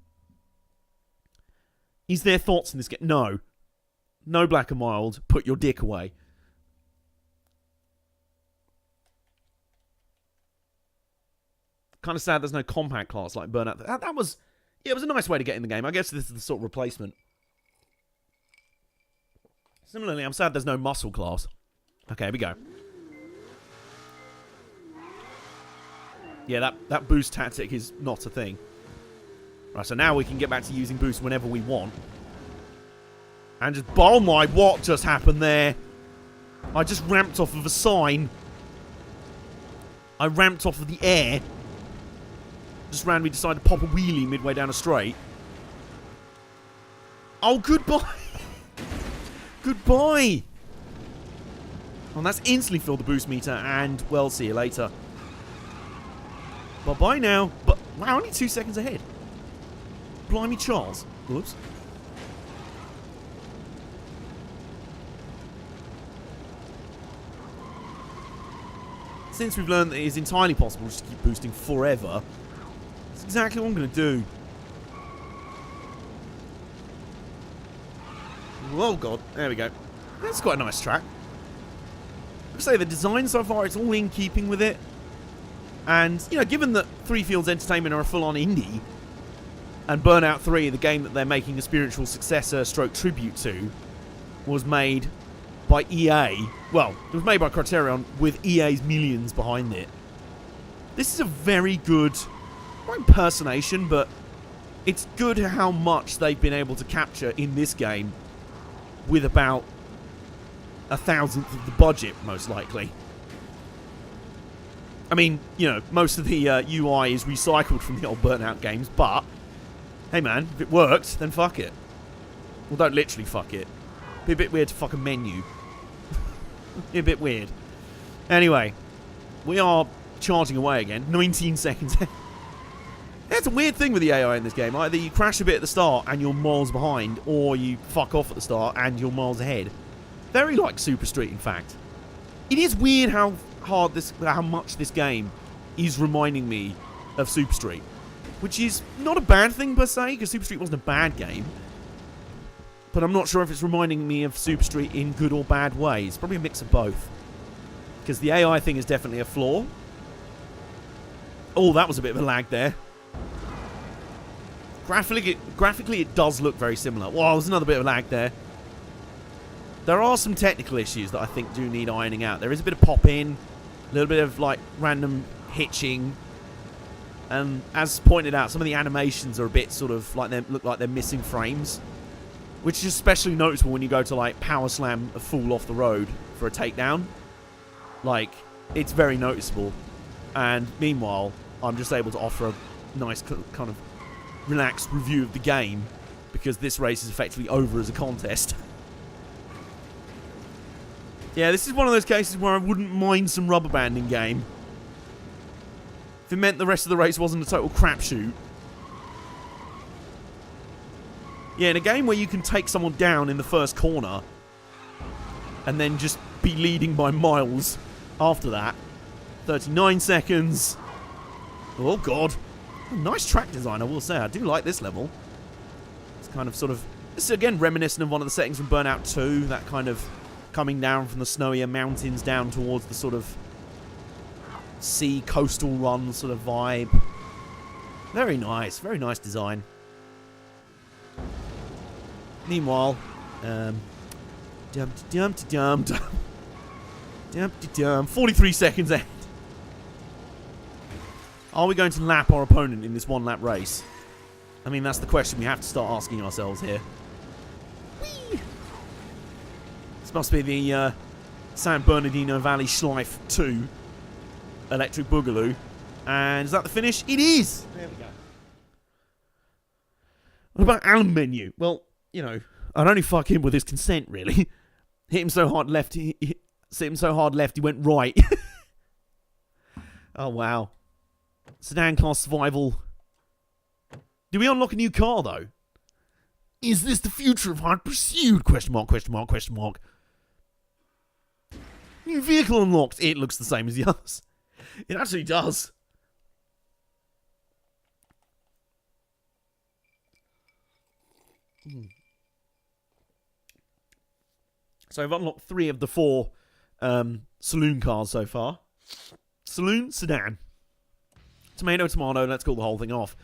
Is there thoughts in this game? No. No Black and Mild. Put your dick away. Kind of sad there's no compact class like Burnout. That was... Yeah, it was a nice way to get in the game. I guess this is the sort of replacement. Similarly, I'm sad there's no muscle class. Okay, here we go. Yeah, that boost tactic is not a thing. Right, so now we can get back to using boost whenever we want. And just... Oh my, what just happened there? I just ramped off of a sign. I ramped off of the air. Just randomly decided to pop a wheelie midway down a straight. Oh, goodbye. Goodbye. And that's instantly filled the boost meter, and, well, see you later. Bye-bye now. But, wow, only 2 seconds ahead. Blimey Charles. Whoops. Since we've learned that it is entirely possible just to keep boosting forever, that's exactly what I'm going to do. Oh god, there we go. That's quite a nice track. I'd say the design so far, it's all in keeping with it. And, you know, given that Three Fields Entertainment are a full-on indie, and Burnout 3, the game that they're making a spiritual successor stroke tribute to, was made by EA. Well, it was made by Criterion with EA's millions behind it. This is a very good, not impersonation, but it's good how much they've been able to capture in this game with about 1,000th of the budget, most likely. I mean, you know, most of the UI is recycled from the old Burnout games, but hey man, if it worked, then fuck it. Well, don't literally fuck it. Be a bit weird to fuck a menu. Be a bit weird. Anyway, we are charging away again. 19 seconds. It's a weird thing with the AI in this game. Either you crash a bit at the start and you're miles behind, or you fuck off at the start and you're miles ahead. Very like Super Street, in fact. It is weird how much this game is reminding me of Super Street, which is not a bad thing per se, because Super Street wasn't a bad game. But I'm not sure if it's reminding me of Super Street in good or bad ways. Probably a mix of both, because the AI thing is definitely a flaw. Oh, that was a bit of a lag there. Graphically, it does look very similar. Wow, there's another bit of lag there. There are some technical issues that I think do need ironing out. There is a bit of pop-in, a little bit of, like, random hitching. And as pointed out, some of the animations are a bit sort of like they look like they're missing frames. Which is especially noticeable when you go to, like, power slam a fool off the road for a takedown. Like, it's very noticeable. And meanwhile, I'm just able to offer a nice kind of relaxed review of the game, because this race is effectively over as a contest. Yeah, this is one of those cases where I wouldn't mind some rubber banding game. If it meant the rest of the race wasn't a total crapshoot. Yeah, in a game where you can take someone down in the first corner and then just be leading by miles after that. 39 seconds. Oh, God. Nice track design, I will say. I do like this level. It's kind of sort of... This is, again, reminiscent of one of the settings from Burnout 2. That kind of coming down from the snowier mountains down towards the sort of sea coastal run sort of vibe. Very nice design. Meanwhile, 43 seconds ahead. Are we going to lap our opponent in this one-lap race? I mean, that's the question we have to start asking ourselves here. Whee! This must be the San Bernardino Valley Schleife 2 Electric Boogaloo. And is that the finish? It is! There we go. What about Alan Menu? Well, you know, I'd only fuck him with his consent, really. Hit him so hard left, he went right. Oh, wow. Sedan class survival. Do we unlock a new car, though? Is this the future of Hot Pursuit? Question mark, question mark, question mark. New vehicle unlocked. It looks the same as the others. It actually does. So I've unlocked 3 of the 4 saloon cars so far. Saloon, sedan. Tomato, tomato, let's call the whole thing off.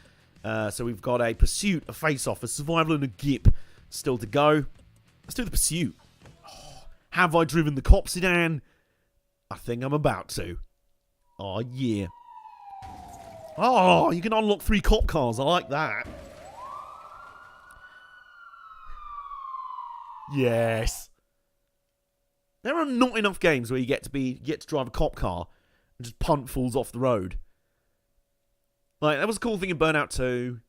So we've got a pursuit, a face-off, a survival, and a gip still to go. Let's do the pursuit. Oh, have I driven the cop sedan? I think I'm about to. Oh, yeah. Oh, you can unlock 3 cop cars. I like that. Yes. There are not enough games where you get to drive a cop car and just punt fools off the road. Like, that was a cool thing in Burnout 2.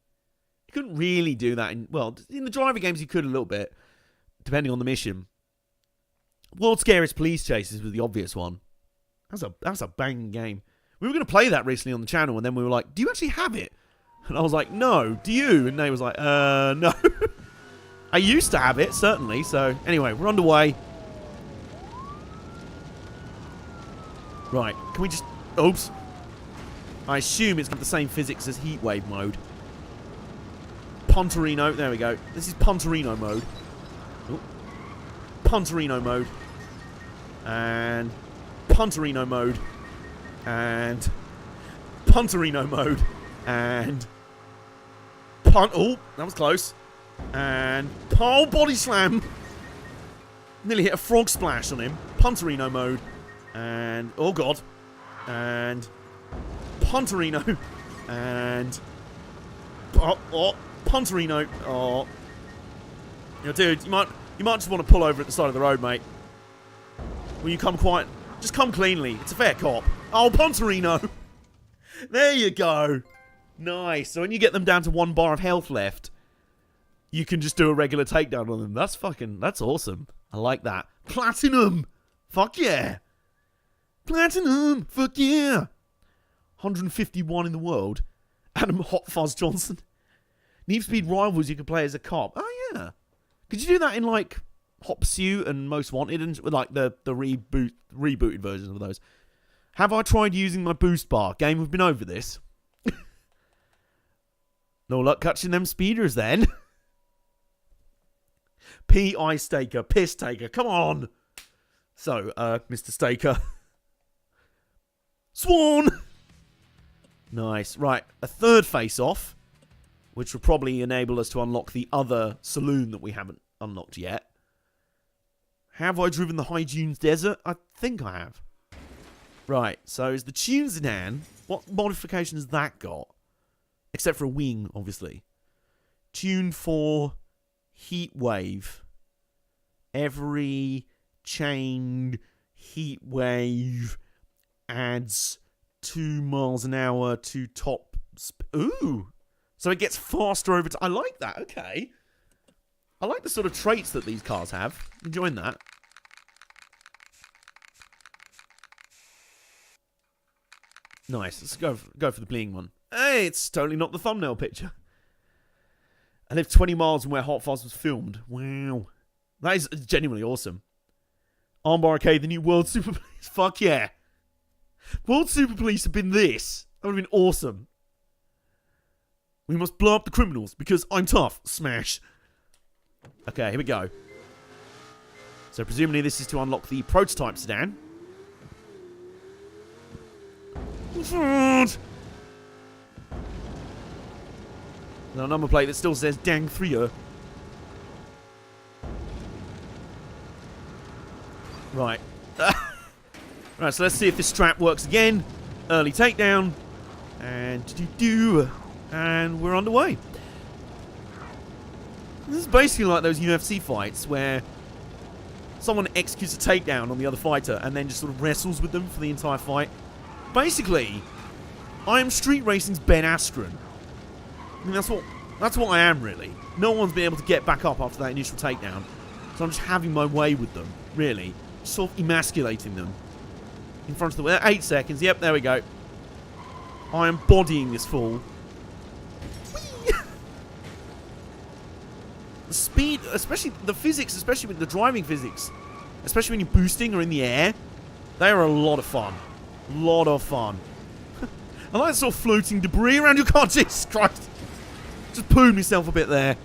It couldn't really do that in the driver games you could a little bit, depending on the mission. World's Scariest Police Chases was the obvious one. That's a banging game. We were going to play that recently on the channel, and then we were like, do you actually have it? And I was like, no, do you? And they was like, no. I used to have it, certainly. So, anyway, we're underway. Right, can we just... Oops. I assume it's got the same physics as Heatwave mode. Punterino, there we go. This is Punterino mode. Ooh. Punterino mode. And... Punterino mode. And... Punterino mode. And... Oh, that was close. And... Oh, body slam! Nearly hit a frog splash on him. Punterino mode. And... Oh, God. And... Punterino. And... Oh, Punterino. Oh. You know, dude, you might just want to pull over at the side of the road, mate. Will you come quiet? Just come cleanly. It's a fair cop. Oh, Punterino. There you go. Nice. So when you get them down to 1 bar of health left, you can just do a regular takedown on them. That's awesome. I like that. Platinum. Fuck yeah. Platinum. Fuck yeah. 151 in the world. Adam Hot Fuzz Johnson. Need for Speed Rivals you can play as a cop. Oh, yeah. Could you do that in, like, Hot Pursuit and Most Wanted, and like the rebooted versions of those? Have I tried using my boost bar? Game, we've been over this. No luck catching them speeders, then. P.I. Staker. Piss Taker. Come on. So, Mr. Staker. Swan! Nice. Right, a third face-off, which will probably enable us to unlock the other saloon that we haven't unlocked yet. Have I driven the High Dunes Desert? I think I have. Right, so is the Tune Sedan, what modification has that got? Except for a wing, obviously. Tune for Heatwave. Every chained Heatwave adds 2 miles an hour to top... Ooh! So it gets faster over time. I like that, okay. I like the sort of traits that these cars have. Enjoying that. Nice. Let's go for the bling one. Hey, it's totally not the thumbnail picture. I live 20 miles from where Hot Fuzz was filmed. Wow. That is genuinely awesome. Armbar Arcade, the new World Super Police. Fuck yeah. World Super Police have been this. That would have been awesome. We must blow up the criminals because I'm tough. Smash. Okay, here we go. So presumably this is to unlock the prototype sedan. No number plate that still says Dang 3er. Right. Right, so let's see if this strap works again. Early takedown. And we're underway. This is basically like those UFC fights where someone executes a takedown on the other fighter and then just sort of wrestles with them for the entire fight. Basically, I am Street Racing's Ben Askren. I mean, that's what I am, really. No one's been able to get back up after that initial takedown. So I'm just having my way with them, really. Just sort of emasculating them. In front of the... 8 seconds. Yep, there we go. I am bodying this fool. The speed, especially the physics, especially with the driving physics, especially when you're boosting or in the air, they are a lot of fun. Lot of fun. I like sort of floating debris around your car. Jesus Christ. Just pooed myself a bit there.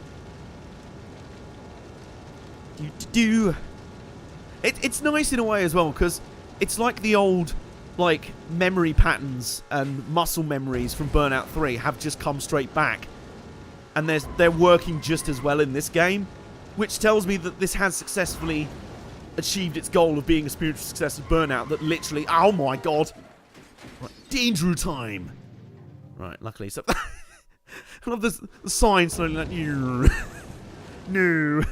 It's nice in a way as well, because it's like the old, like, memory patterns and muscle memories from Burnout 3 have just come straight back. And they're working just as well in this game, which tells me that this has successfully achieved its goal of being a spiritual success of Burnout that literally... Oh my god! Right, danger time! Right, luckily... So I love the sign slowly like... No.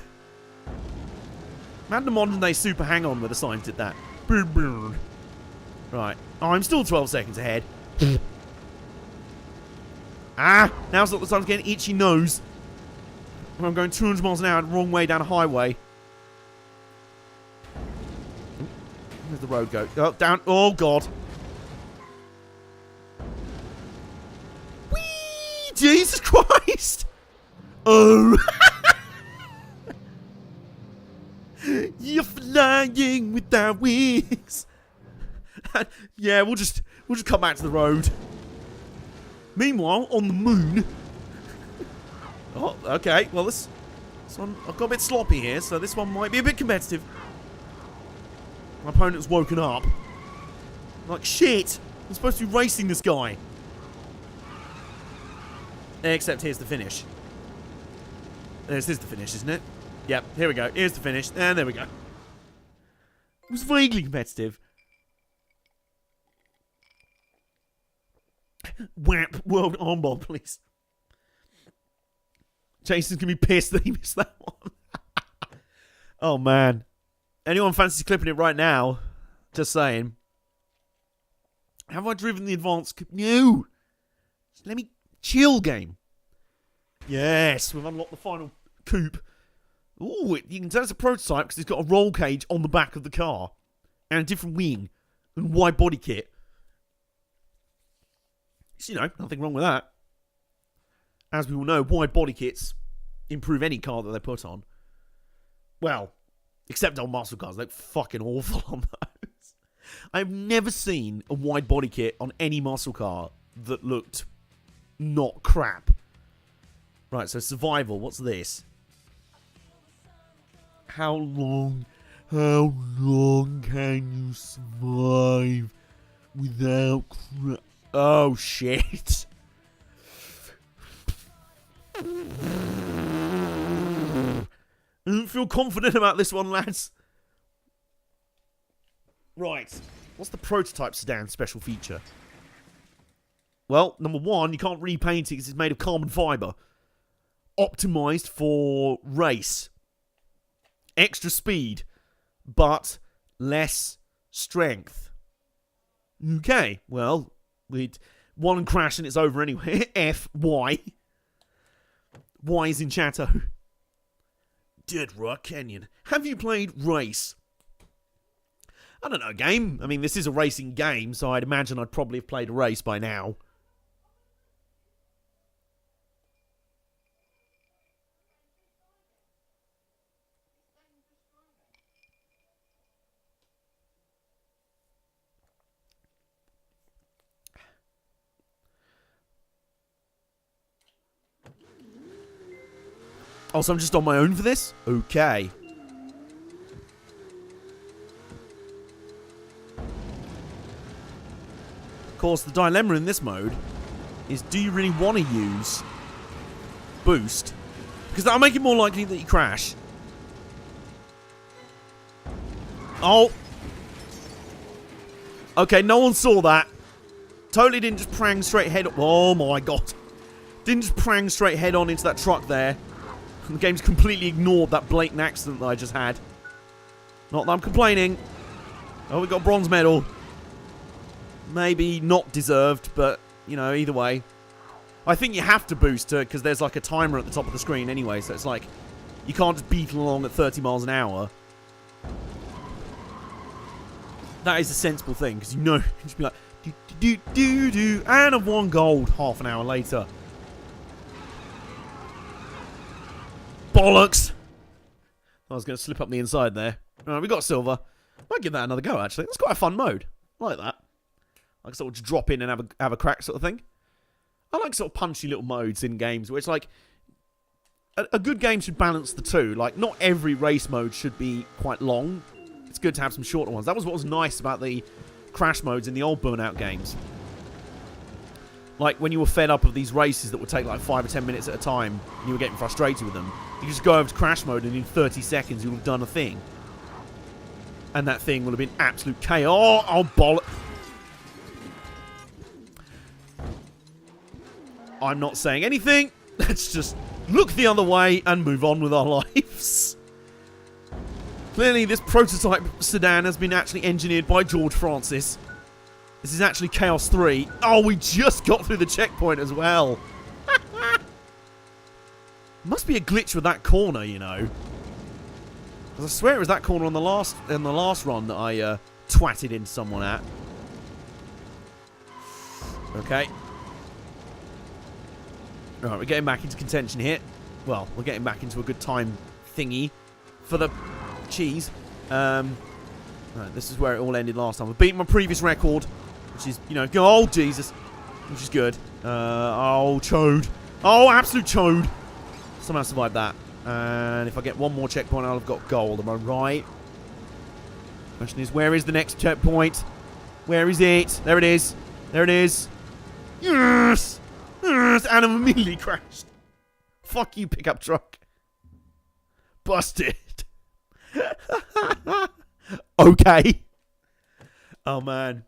Imagine the modern day Super Hang-On where the signs did that. Right. Oh, I'm still 12 seconds ahead. Ah! Now's not the time to get an itchy nose. I'm going 200 miles an hour the wrong way down a highway. Where's the road go? Oh, down. Oh, God. Whee! Jesus Christ! Oh! You're flying without wings. Yeah, we'll just come back to the road. Meanwhile, on the moon. Oh, okay. Well, this one I've got a bit sloppy here, so this one might be a bit competitive. My opponent's woken up. Like shit. I'm supposed to be racing this guy. Except here's the finish. This is the finish, isn't it? Yep, here we go. Here's the finish. And there we go. It was vaguely competitive. Whap. World armbar, please. Jason's going to be pissed that he missed that one. Oh, man. Anyone fancy clipping it right now? Just saying. Have I driven the advanced... No! Just let me chill, game. Yes, we've unlocked the final coupe. Ooh, you can tell it's a prototype because it's got a roll cage on the back of the car. And a different wing. And wide body kit. So, you know, nothing wrong with that. As we all know, wide body kits improve any car that they put on. Well, except on muscle cars. They're fucking awful on those. I've never seen a wide body kit on any muscle car that looked not crap. Right, so survival. What's this? How long can you survive without crap? Oh, shit. I don't feel confident about this one, lads. Right. What's the prototype sedan special feature? Well, number one, you can't repaint it because it's made of carbon fibre. Optimised for race. Extra speed, but less strength. Okay, well, we'd one crash and it's over anyway. F, Y. Y is in Chateau. Dead Rock Canyon. Have you played Race? I don't know, game. I mean, this is a racing game, so I'd imagine I'd probably have played a race by now. Oh, so I'm just on my own for this? Okay. Of course, the dilemma in this mode is, do you really want to use boost? Because that'll make it more likely that you crash. Oh. Okay, no one saw that. Totally didn't just prang straight head on. Oh my god. Didn't just prang straight head on into that truck there. The game's completely ignored that blatant accident that I just had. Not that I'm complaining. Oh, we got a bronze medal. Maybe not deserved, but, you know, either way. I think you have to boost it, because there's like a timer at the top of the screen anyway, so it's like, you can't just beetle along at 30 miles an hour. That is a sensible thing, because you know, you just be like, do, and I've won gold half an hour later. Bollocks! I was going to slip up the inside there. Alright, we got silver. Might give that another go, actually. That's quite a fun mode. I like that. Like sort of just drop in and have a crack sort of thing. I like sort of punchy little modes in games where it's like... A good game should balance the two. Like, not every race mode should be quite long. It's good to have some shorter ones. That was what was nice about the crash modes in the old Burnout games. Like, when you were fed up of these races that would take like 5 or 10 minutes at a time, and you were getting frustrated with them, you just go over to crash mode and in 30 seconds you'll have done a thing. And that thing will have been absolute chaos. Oh, bollock. I'm not saying anything. Let's just look the other way and move on with our lives. Clearly, this prototype sedan has been actually engineered by George Francis. This is actually Chaos 3. Oh, we just got through the checkpoint as well. Must be a glitch with that corner, you know. Because I swear it was that corner on the last run that I twatted into someone at. Okay. Alright, we're getting back into contention here. Well, we're getting back into a good time thingy for the cheese. Right, this is where it all ended last time. I've beaten my previous record, which is, you know, oh, Jesus. Which is good. Oh, chode. Oh, absolute chode. Somehow survived that. And if I get one more checkpoint, I'll have got gold. Am I right? Question is, where is the next checkpoint? Where is it? There it is. There it is. Yes! Yes! And I've immediately crashed. Fuck you, pickup truck. Busted. Okay. Oh, man.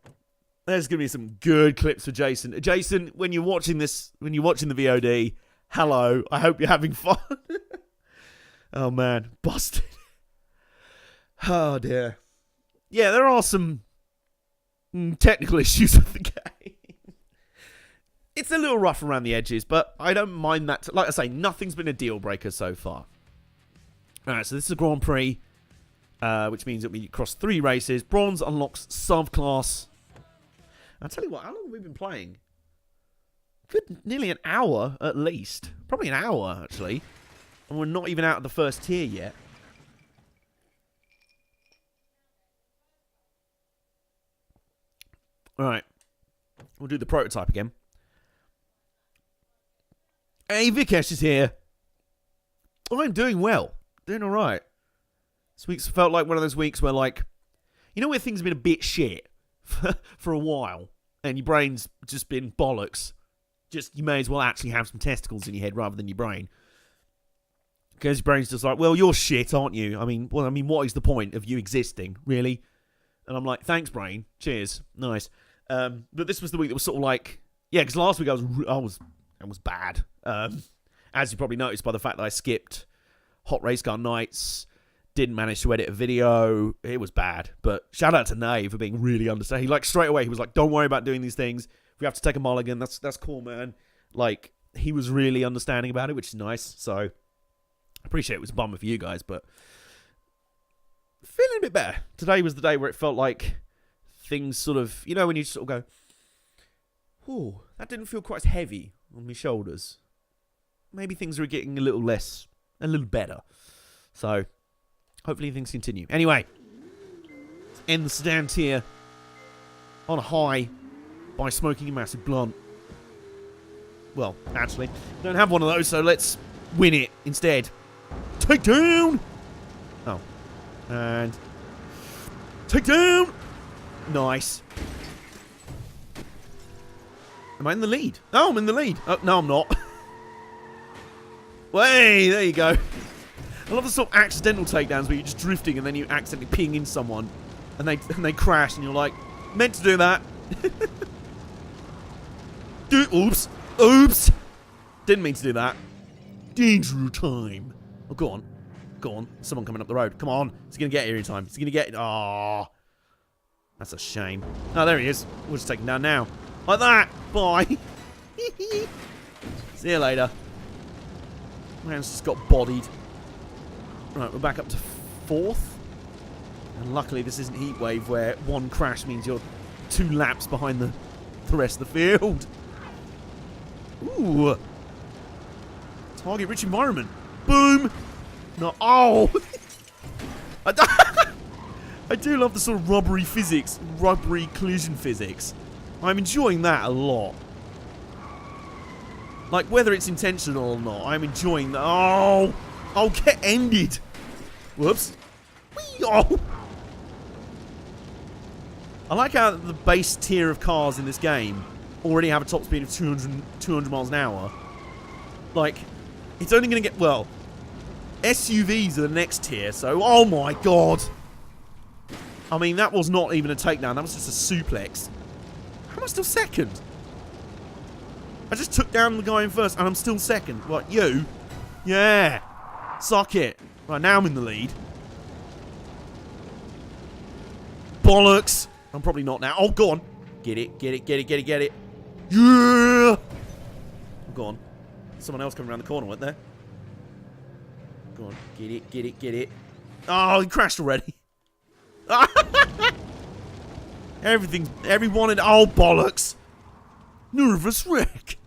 There's going to be some good clips for Jason. Jason, when you're watching this, when you're watching the VOD, hello. I hope you're having fun. Oh, man. Busted. Oh, dear. Yeah, there are some technical issues with the game. It's a little rough around the edges, but I don't mind that. Like I say, nothing's been a deal breaker so far. Alright, so this is a Grand Prix, which means that we cross 3 races. Bronze unlocks subclass. I'll tell you what, how long have we been playing? Good, nearly an hour at least. Probably an hour, actually. And we're not even out of the first tier yet. Alright. We'll do the prototype again. Hey, Vikesh is here. Oh, I'm doing well. Doing alright. This week's felt like one of those weeks where, like, you know where things have been a bit shit for a while, and your brain's just been bollocks. Just, you may as well actually have some testicles in your head rather than your brain. Because your brain's just like, well, you're shit, aren't you? I mean, what is the point of you existing, really? And I'm like, thanks, brain. Cheers. Nice. But this was the week that was sort of like, yeah, because last week I was bad. As you probably noticed by the fact that I skipped Hot Race Car Nights, didn't manage to edit a video. It was bad. But shout out to Nave for being really understanding. Like, straight away, he was like, don't worry about doing these things. If we have to take a mulligan, that's cool, man. Like, he was really understanding about it, which is nice. So, I appreciate it was a bummer for you guys, but feeling a bit better. Today was the day where it felt like things sort of, you know, when you sort of go, oh, that didn't feel quite as heavy on my shoulders. Maybe things are getting a little better. So, hopefully things continue. Anyway, let's end the sedan tier on a high by smoking a massive blunt. Well, actually, don't have one of those, so let's win it instead. Take down! Oh. And take down! Nice. Am I in the lead? Oh, I'm in the lead. Oh, no, I'm not. Way, there you go. I love the sort of accidental takedowns where you're just drifting and then you accidentally ping in someone and they crash and you're like, meant to do that. Oops. Oops. Didn't mean to do that. Danger time. Oh, go on. Go on. Someone coming up the road. Come on. He's going to get here in time. He's going to get... Oh. That's a shame. Oh, there he is. We'll just take him down now. Like that. Bye. See you later. Man's just got bodied. Right, we're back up to 4th. And luckily this isn't Heatwave where one crash means you're 2 laps behind the rest of the field. Ooh. Target-rich environment. Boom. No. Oh. I do love the sort of rubbery physics, rubbery collision physics. I'm enjoying that a lot. Like, whether it's intentional or not, I'm enjoying that. Oh! I'll get ended! Whoops. Whee! Oh! I like how the base tier of cars in this game already have a top speed of 200 miles an hour. Like, it's only going to get... Well, SUVs are the next tier, so... Oh my god! I mean, that was not even a takedown. That was just a suplex. How am I still second? I just took down the guy in first, and I'm still second. What, you? Yeah. Suck it. Right, now I'm in the lead. Bollocks. I'm probably not now. Oh, go on. Get it, get it, get it, get it, get it. Yeah. Go on. Someone else coming around the corner, weren't there? Go on. Get it, get it, get it. Oh, he crashed already. Everyone in... Oh, bollocks. Nervous wreck.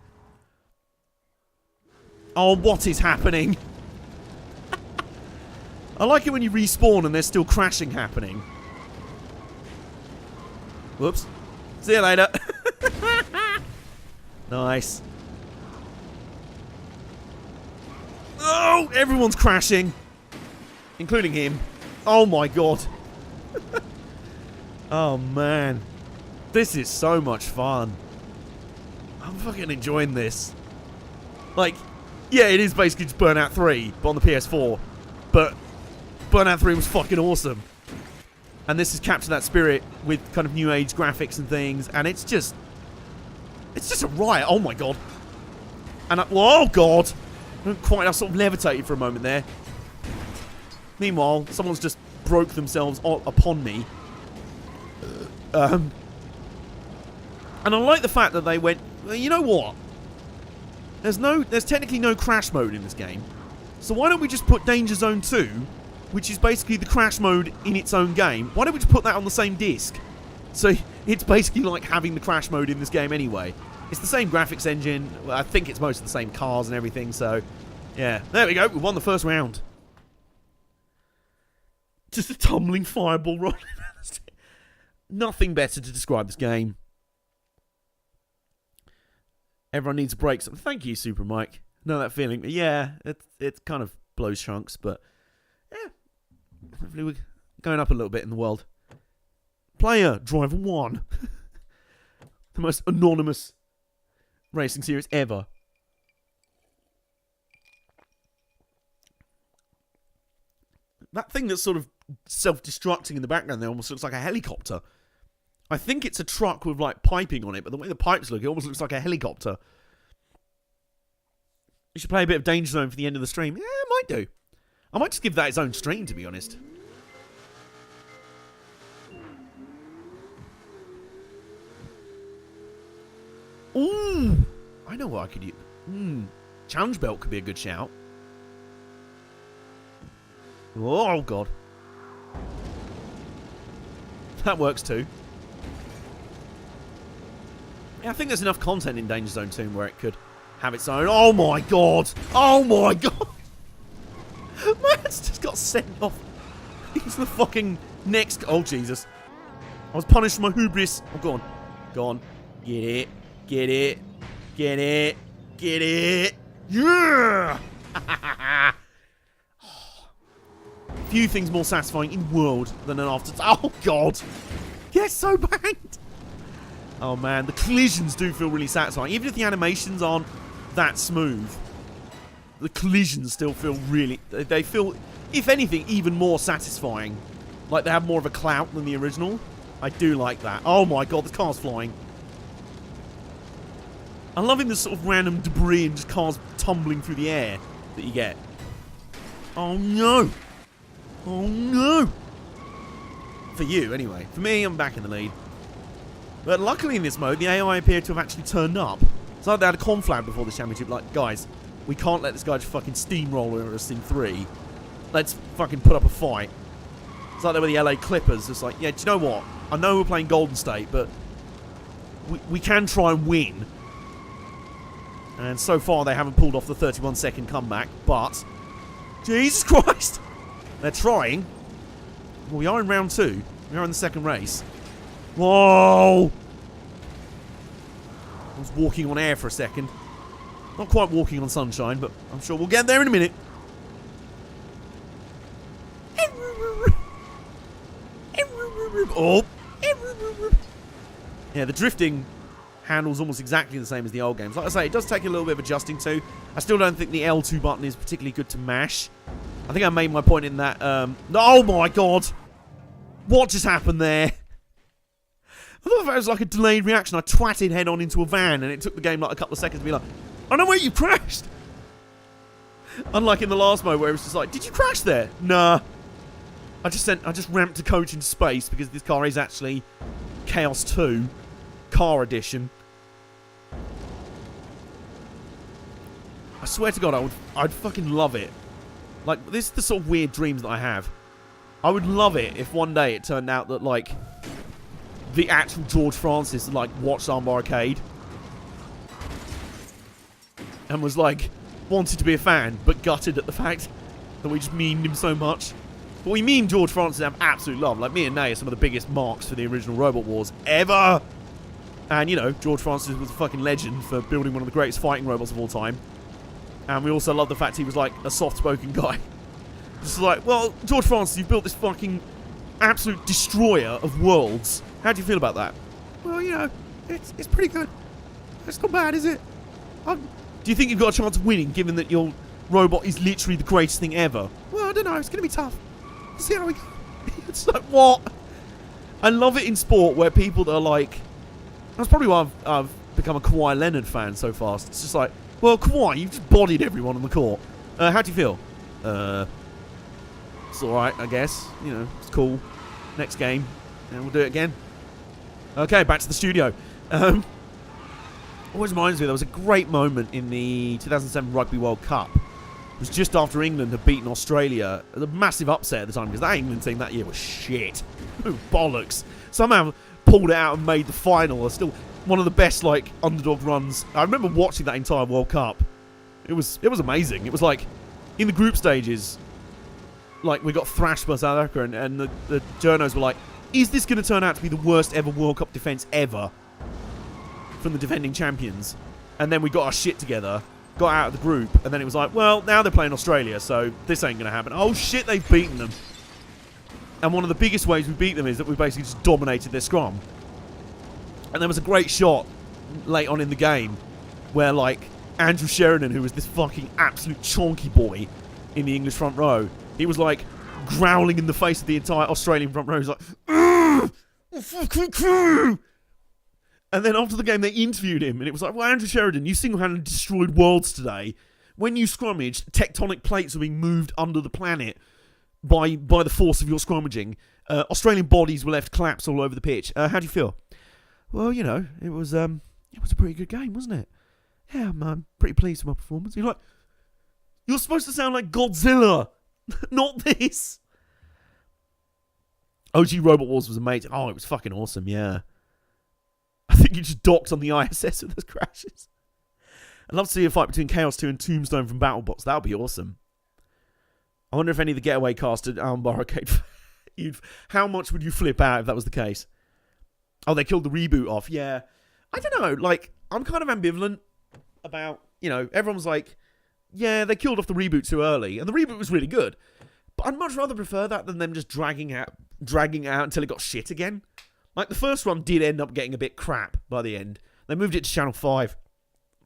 Oh, what is happening? I like it when you respawn and there's still crashing happening. Whoops. See you later. Nice. Oh, everyone's crashing. Including him. Oh my god. Oh man. This is so much fun. I'm fucking enjoying this. Like, yeah, it is basically just Burnout 3, but on the PS4. But Burnout 3 was fucking awesome. And this has captured that spirit with kind of new age graphics and things, and it's just a riot. Oh my god. And oh god. I sort of levitated for a moment there. Meanwhile, someone's just broke themselves upon me. And I like the fact that they went, well, you know what? There's technically no crash mode in this game. So why don't we just put Danger Zone 2, which is basically the crash mode in its own game. Why don't we just put that on the same disc? So it's basically like having the crash mode in this game anyway. It's the same graphics engine. I think it's most of the same cars and everything, so yeah. There we go. We won the first round. Just a tumbling fireball rolling down the stairs. Nothing better to describe this game. Everyone needs a break. So thank you, Super Mike. Know that feeling. Yeah, it kind of blows chunks, but yeah. Hopefully we're going up a little bit in the world. Player Driver 1. The most anonymous racing series ever. That thing that's sort of self-destructing in the background there almost looks like a helicopter. I think it's a truck with like piping on it, but the way the pipes look, it almost looks like a helicopter. You should play a bit of Danger Zone for the end of the stream. Yeah, I might do. I might just give that its own stream, to be honest. Ooh! I know what I could use. Challenge belt could be a good shout. Oh, God. That works too. Yeah, I think there's enough content in Danger Zone 2 where it could have its own. Oh, my God! Oh, my God! Man's just got sent off. He's the fucking next... Oh, Jesus. I was punished for my hubris. Oh, go on. Go on. Get it. Get it. Get it. Get it. Yeah! Few things more satisfying in world than an after... Oh, God. Yes, so banged. Oh, man. The collisions do feel really satisfying. Even if the animations aren't that smooth, the collisions still feel really... They feel, if anything, even more satisfying. Like they have more of a clout than the original. I do like that. Oh, my God. The car's flying. I'm loving the sort of random debris and just cars tumbling through the air that you get. Oh, no. Oh, no. For you, anyway. For me, I'm back in the lead. But luckily in this mode, the AI appear to have actually turned up. It's like they had a conflab before the championship. Like, guys, we can't let this guy just fucking steamroller us in 3. Let's fucking put up a fight. It's like they were the LA Clippers. It's like, yeah, do you know what? I know we're playing Golden State, but we can try and win. And so far, they haven't pulled off the 31-second comeback, but... Jesus Christ! They're trying. Well, we are in round 2. We are in the second race. Whoa! I was walking on air for a second. Not quite walking on sunshine, but I'm sure we'll get there in a minute. Oh! Yeah, the drifting handles almost exactly the same as the old games. Like I say, it does take a little bit of adjusting to. I still don't think the L2 button is particularly good to mash. I think I made my point in that, oh my God! What just happened there? I thought that was like a delayed reaction. I twatted head on into a van and it took the game like a couple of seconds to be like, oh no wait, you crashed! Unlike in the last mode where it was just like, did you crash there? Nah. I just ramped a coach into space because this car is actually Chaos 2 Car Edition. I swear to God, I'd fucking love it Like, this is the sort of weird dreams that I have. I would love it if one day it turned out that, like, the actual George Francis, like, watched Armbar Arcade. And was, like, wanted to be a fan, but gutted at the fact that we just memed him so much. But we meme George Francis and have absolute love. Like, me and Nay are some of the biggest marks for the original Robot Wars ever. And, you know, George Francis was a fucking legend for building one of the greatest fighting robots of all time. And we also love the fact he was, like, a soft-spoken guy. Just like, well, George Francis, you've built this fucking absolute destroyer of worlds. How do you feel about that? Well, you know, it's pretty good. It's not bad, is it? Do you think you've got a chance of winning, given that your robot is literally the greatest thing ever? Well, I don't know. It's going to be tough. Let's see how we go. It's like, what? I love it in sport where people that are like... That's probably why I've become a Kawhi Leonard fan so fast. It's just like, well, Kawhi, you've just bodied everyone on the court. How do you feel? It's alright, I guess. You know, it's cool. Next game. And we'll do it again. Okay, back to the studio. Always reminds me, there was a great moment in the 2007 Rugby World Cup. It was just after England had beaten Australia. A massive upset at the time, because that England team that year was shit. Bollocks. Somehow pulled it out and made the final. They're still one of the best, like, underdog runs. I remember watching that entire World Cup. It was amazing. It was like, in the group stages, like, we got thrashed by South Africa, and the journos were like, is this going to turn out to be the worst ever World Cup defence ever from the defending champions? And then we got our shit together, got out of the group, and then it was like, well, now they're playing Australia, so this ain't going to happen. Oh shit, they've beaten them. And one of the biggest ways we beat them is that we basically just dominated their scrum. And there was a great shot late on in the game where, like, Andrew Sheridan, who was this fucking absolute chonky boy in the English front row, he was, like, growling in the face of the entire Australian front row. He's like, fucking crew! And then after the game, they interviewed him, and it was like, well, Andrew Sheridan, you single-handedly destroyed worlds today. When you scrummaged, tectonic plates were being moved under the planet by the force of your scrummaging. Australian bodies were left collapsed all over the pitch. How do you feel? Well, you know, it was a pretty good game, wasn't it? Yeah, I'm pretty pleased with my performance. You're like, you're supposed to sound like Godzilla, not this. OG Robot Wars was amazing. Oh, it was fucking awesome, yeah. I think you just docked on the ISS with those crashes. I'd love to see a fight between Chaos 2 and Tombstone from BattleBots. That would be awesome. I wonder if any of the Getaway cast at Armbar Arcade... how much would you flip out if that was the case? Oh, they killed the reboot off. Yeah. I don't know. Like, I'm kind of ambivalent about, you know, everyone's like, yeah, they killed off the reboot too early. And the reboot was really good. But I'd much rather prefer that than them just dragging it out until it got shit again. Like, the first one did end up getting a bit crap by the end. They moved it to Channel 5.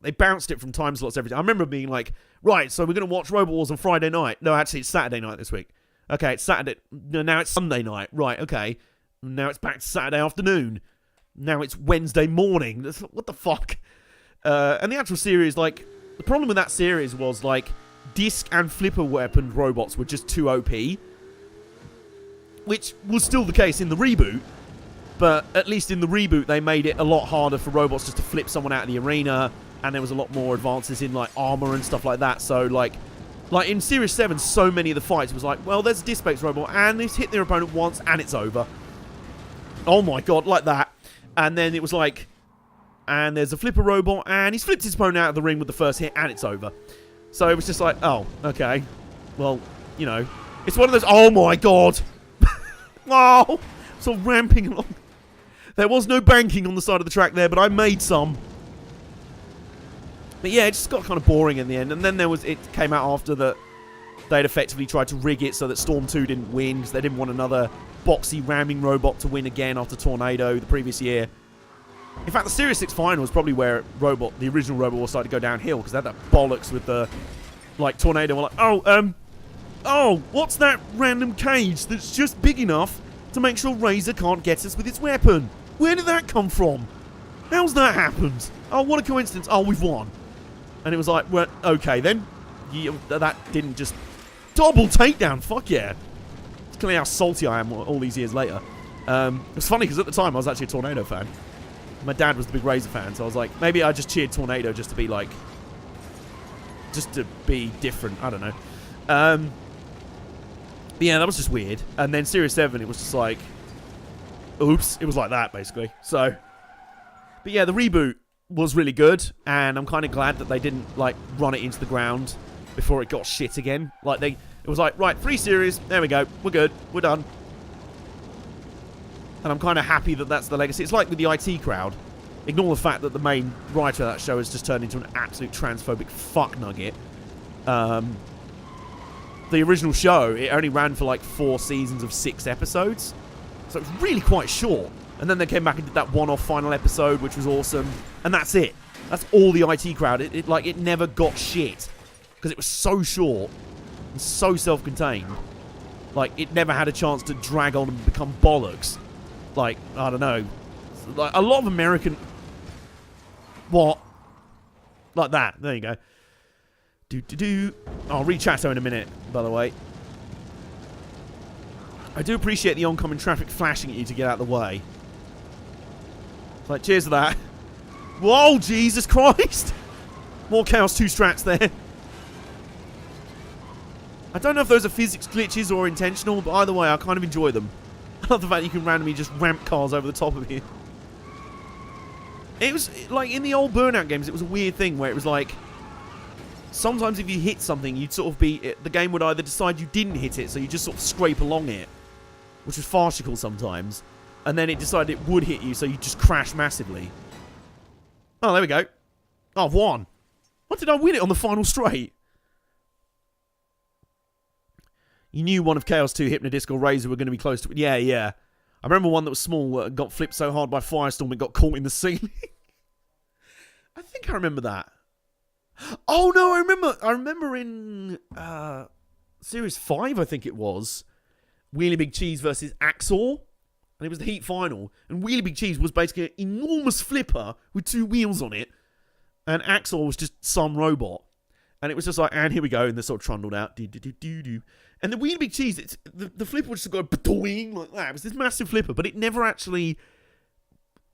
They bounced it from time slots every time. I remember being like, right, so we're going to watch Robot Wars on Friday night. No, actually, it's Saturday night this week. Okay, it's Saturday. No, now it's Sunday night. Right, okay. Now it's back to Saturday afternoon. Now it's Wednesday morning. What the fuck? And the actual series, like, the problem with that series was, like, disc and flipper weaponed robots were just too OP. Which was still the case in the reboot. But at least in the reboot, they made it a lot harder for robots just to flip someone out of the arena. And there was a lot more advances in, like, armor and stuff like that. So, like in Series 7, so many of the fights was like, well, there's a disc-based robot, and it's hit their opponent once, and it's over. Oh my god, like that. And then it was like, and there's a flipper robot, and he's flipped his opponent out of the ring with the first hit, and it's over. So it was just like, oh, okay. Well, you know, it's one of those, oh my god. Wow. Sort of ramping along. There was no banking on the side of the track there, but I made some. But yeah, it just got kind of boring in the end. And then it came out after that they'd effectively tried to rig it so that Storm 2 didn't win, because they didn't want another boxy ramming robot to win again after Tornado the previous year. In fact, the Series 6 final was probably where the original Robot Wars started to go downhill, because they had that bollocks with the, like, Tornado. We're like, oh, what's that random cage that's just big enough to make sure Razor can't get us with its weapon? Where did that come from? How's that happened? Oh, what a coincidence. Oh, we've won. And it was like, well, okay then. That didn't just... Double takedown, fuck yeah. It's clearly how salty I am all these years later. It was funny because at the time I was actually a Tornado fan. My dad was the big Razor fan, so I was like, maybe I just cheered Tornado just to be like... Just to be different, I don't know. But yeah, that was just weird. And then Series 7, it was just like, oops, it was like that, basically. So, but yeah, the reboot was really good, and I'm kind of glad that they didn't, like, run it into the ground before it got shit again. Like, it was like, right, 3 series, there we go, we're good, we're done. And I'm kind of happy that that's the legacy. It's like with the IT crowd. Ignore the fact that the main writer of that show has just turned into an absolute transphobic fuck nugget. The original show, it only ran for like 4 seasons of 6 episodes. So it was really quite short. And then they came back and did that one-off final episode, which was awesome. And that's it. That's all the IT crowd. It never got shit. Because it was so short and so self-contained. Like, it never had a chance to drag on and become bollocks. Like, I don't know. Like, a lot of American... What? Like that. There you go. I'll read Chatto in a minute, by the way. I do appreciate the oncoming traffic flashing at you to get out of the way. Like, cheers for that. Whoa, Jesus Christ! More Chaos 2 strats there. I don't know if those are physics glitches or intentional, but either way, I kind of enjoy them. I love the fact you can randomly just ramp cars over the top of you. It was, like, in the old Burnout games, it was a weird thing where it was like... Sometimes if you hit something, you'd sort of be... The game would either decide you didn't hit it, so you just sort of scrape along it. Which was farcical sometimes. And then it decided it would hit you, so you just crash massively. Oh, there we go. Oh, I've won. What, did I win it on the final straight? You knew one of Chaos 2, Hypnodisc or Razor were going to be close to it. Yeah, yeah. I remember one that was small that got flipped so hard by Firestorm it got caught in the ceiling. I think I remember that. Oh, no, I remember in Series 5, I think it was, Wheelie Big Cheese versus Axor. And it was the Heat final. And Wheelie Big Cheese was basically an enormous flipper with 2 wheels on it. And Axor was just some robot. And it was just like, and here we go. And they sort of trundled out. And the Wheelie Big Cheese, the flipper would just go doing like that. It was this massive flipper. But it never actually...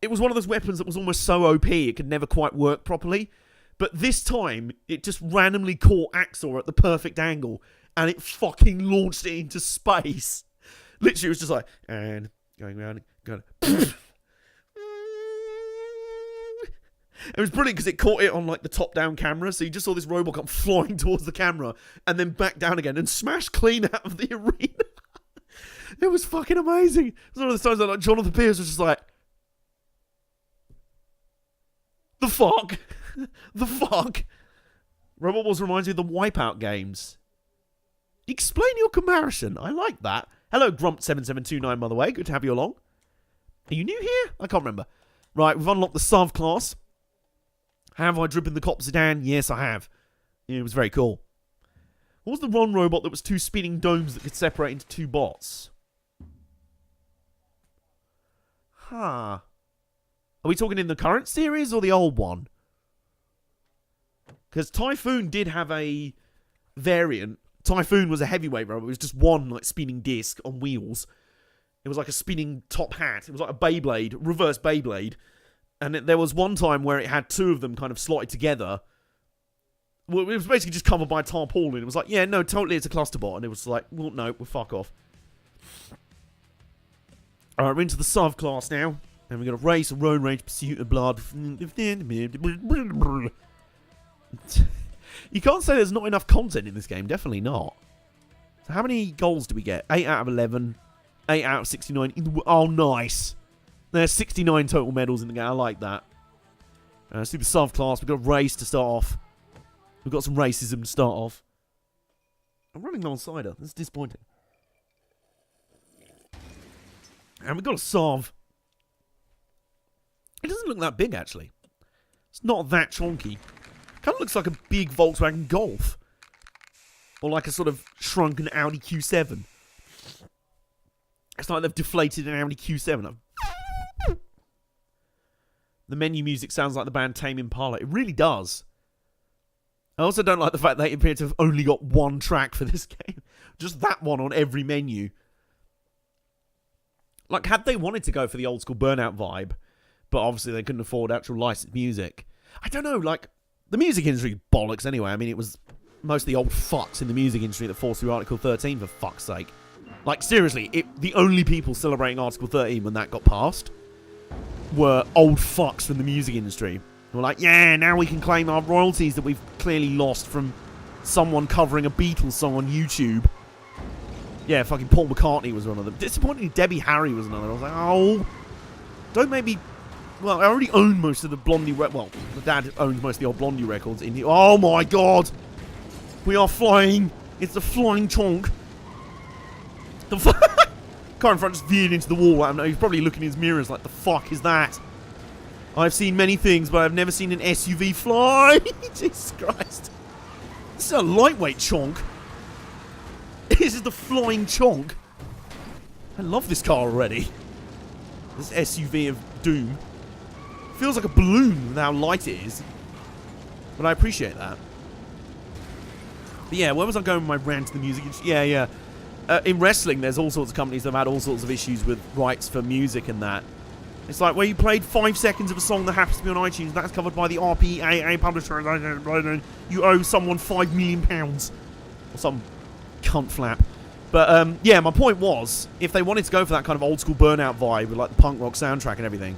It was one of those weapons that was almost so OP it could never quite work properly. But this time, it just randomly caught Axor at the perfect angle. And it fucking launched it into space. Literally, it was just like, and going around, going. It was brilliant because it caught it on like the top-down camera, so you just saw this robot come flying towards the camera and then back down again and smash clean out of the arena. It was fucking amazing. It was one of the times that like Jonathan Pierce was just like, the fuck, the fuck. Robot Wars reminds me of the Wipeout games. Explain your comparison. I like that. Hello, Grump7729, by the way. Good to have you along. Are you new here? I can't remember. Right, we've unlocked the Sav class. Have I driven the Cop Sedan? Yes, I have. It was very cool. What was the Ron robot that was 2 spinning domes that could separate into 2 bots? Huh. Are we talking in the current series or the old one? Because Typhoon did have a variant. Typhoon was a heavyweight robot. It was just one like spinning disc on wheels. It was like a spinning top hat. It was like a Beyblade, reverse Beyblade. And there was one time where it had 2 of them kind of slotted together. Well, it was basically just covered by a tarpaulin. It was like, yeah, no, totally it's a cluster bot. And it was like, well, no, we'll fuck off. Alright, we're into the Sav class now. And we're going to race, a road rage, pursuit of blood. You can't say there's not enough content in this game. Definitely not. So how many goals do we get? 8 out of 11. 8 out of 69. Oh, nice. There's 69 total medals in the game. I like that. Super Sav class. We've got a race to start off. We've got some racism to start off. I'm running low on cider. That's disappointing. And we've got a Sav. It doesn't look that big, actually. It's not that chonky. Kind of looks like a big Volkswagen Golf. Or like a sort of shrunken Audi Q7. It's like they've deflated an Audi Q7. The menu music sounds like the band Tame Impala. It really does. I also don't like the fact they appear to have only got 1 track for this game. Just that one on every menu. Like, had they wanted to go for the old school Burnout vibe, but obviously they couldn't afford actual licensed music. I don't know, like, the music industry bollocks anyway. I mean, it was most of the old fucks in the music industry that forced through Article 13, for fuck's sake. Like, seriously, the only people celebrating Article 13 when that got passed were old fucks from the music industry. Who were like, yeah, now we can claim our royalties that we've clearly lost from someone covering a Beatles song on YouTube. Yeah, fucking Paul McCartney was one of them. Disappointingly, Debbie Harry was another. I was like, oh, don't make me... Well, I already own most of the Blondie... Well, the dad owns most of the old Blondie records. Oh my god! We are flying! It's the flying chonk. The car in front just veered into the wall. I know he's probably looking in his mirrors like, the fuck is that? I've seen many things, but I've never seen an SUV fly. Jesus Christ. This is a lightweight chonk. This is the flying chonk. I love this car already. This SUV of doom. Feels like a balloon with how light it is. But I appreciate that. But yeah, where was I going with my rant to the music? Yeah. In wrestling, there's all sorts of companies that have had all sorts of issues with rights for music and that. It's like where you played 5 seconds of a song that happens to be on iTunes, that's covered by the RPAA publisher, you owe someone £5 million. Or some cunt flap. But, yeah, my point was, if they wanted to go for that kind of old-school Burnout vibe with, like, the punk rock soundtrack and everything,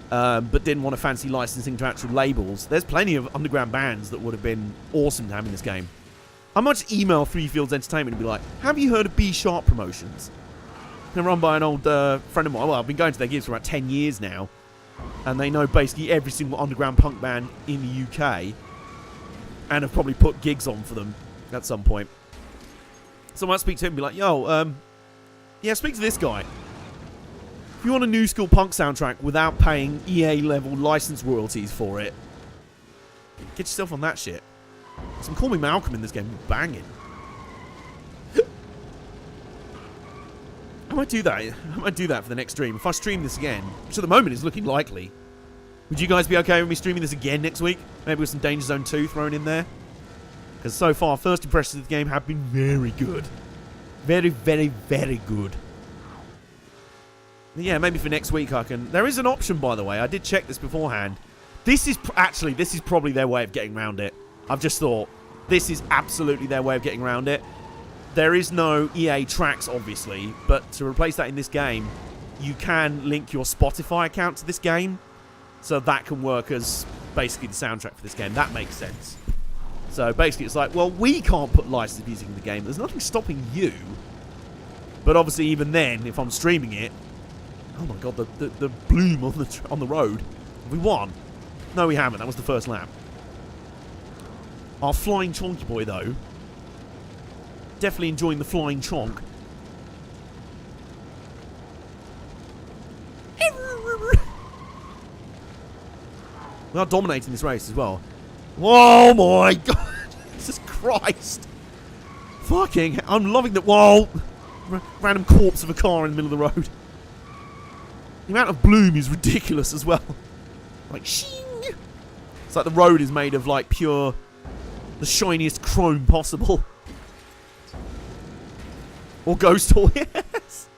but didn't want to fancy licensing to actual labels, there's plenty of underground bands that would have been awesome to have in this game. I might just email Three Fields Entertainment and be like, have you heard of B Sharp Promotions? They're run by an old friend of mine. Well, I've been going to their gigs for about 10 years now. And they know basically every single underground punk band in the UK. And have probably put gigs on for them at some point. So I might speak to him and be like, yo, yeah, speak to this guy. If you want a new school punk soundtrack without paying EA-level license royalties for it, get yourself on that shit. Some Call Me Malcolm in this game, banging. I might do that. I might do that for the next stream. If I stream this again, which at the moment is looking likely. Would you guys be okay with me streaming this again next week? Maybe with some Danger Zone 2 thrown in there? Because so far, first impressions of the game have been very good. Very, very, very good. Yeah, maybe for next week I can... There is an option, by the way. I did check this beforehand. This is probably their way of getting around it. I've just thought, this is absolutely their way of getting around it. There is no EA tracks, obviously, but to replace that in this game, you can link your Spotify account to this game, so that can work as basically the soundtrack for this game. That makes sense. So basically it's like, well, we can't put licensed music in the game. There's nothing stopping you. But obviously even then, if I'm streaming it, oh my god, the bloom on the road. Have we won? No, we haven't. That was the first lap. Our flying chonky boy, though. Definitely enjoying the flying chonk. We are dominating this race as well. Oh my god! Jesus Christ! Fucking... I'm loving that... Whoa! Random corpse of a car in the middle of the road. The amount of bloom is ridiculous as well. Like, shing! It's like the road is made of, like, pure... the shiniest chrome possible. Or Ghost Hall, yes!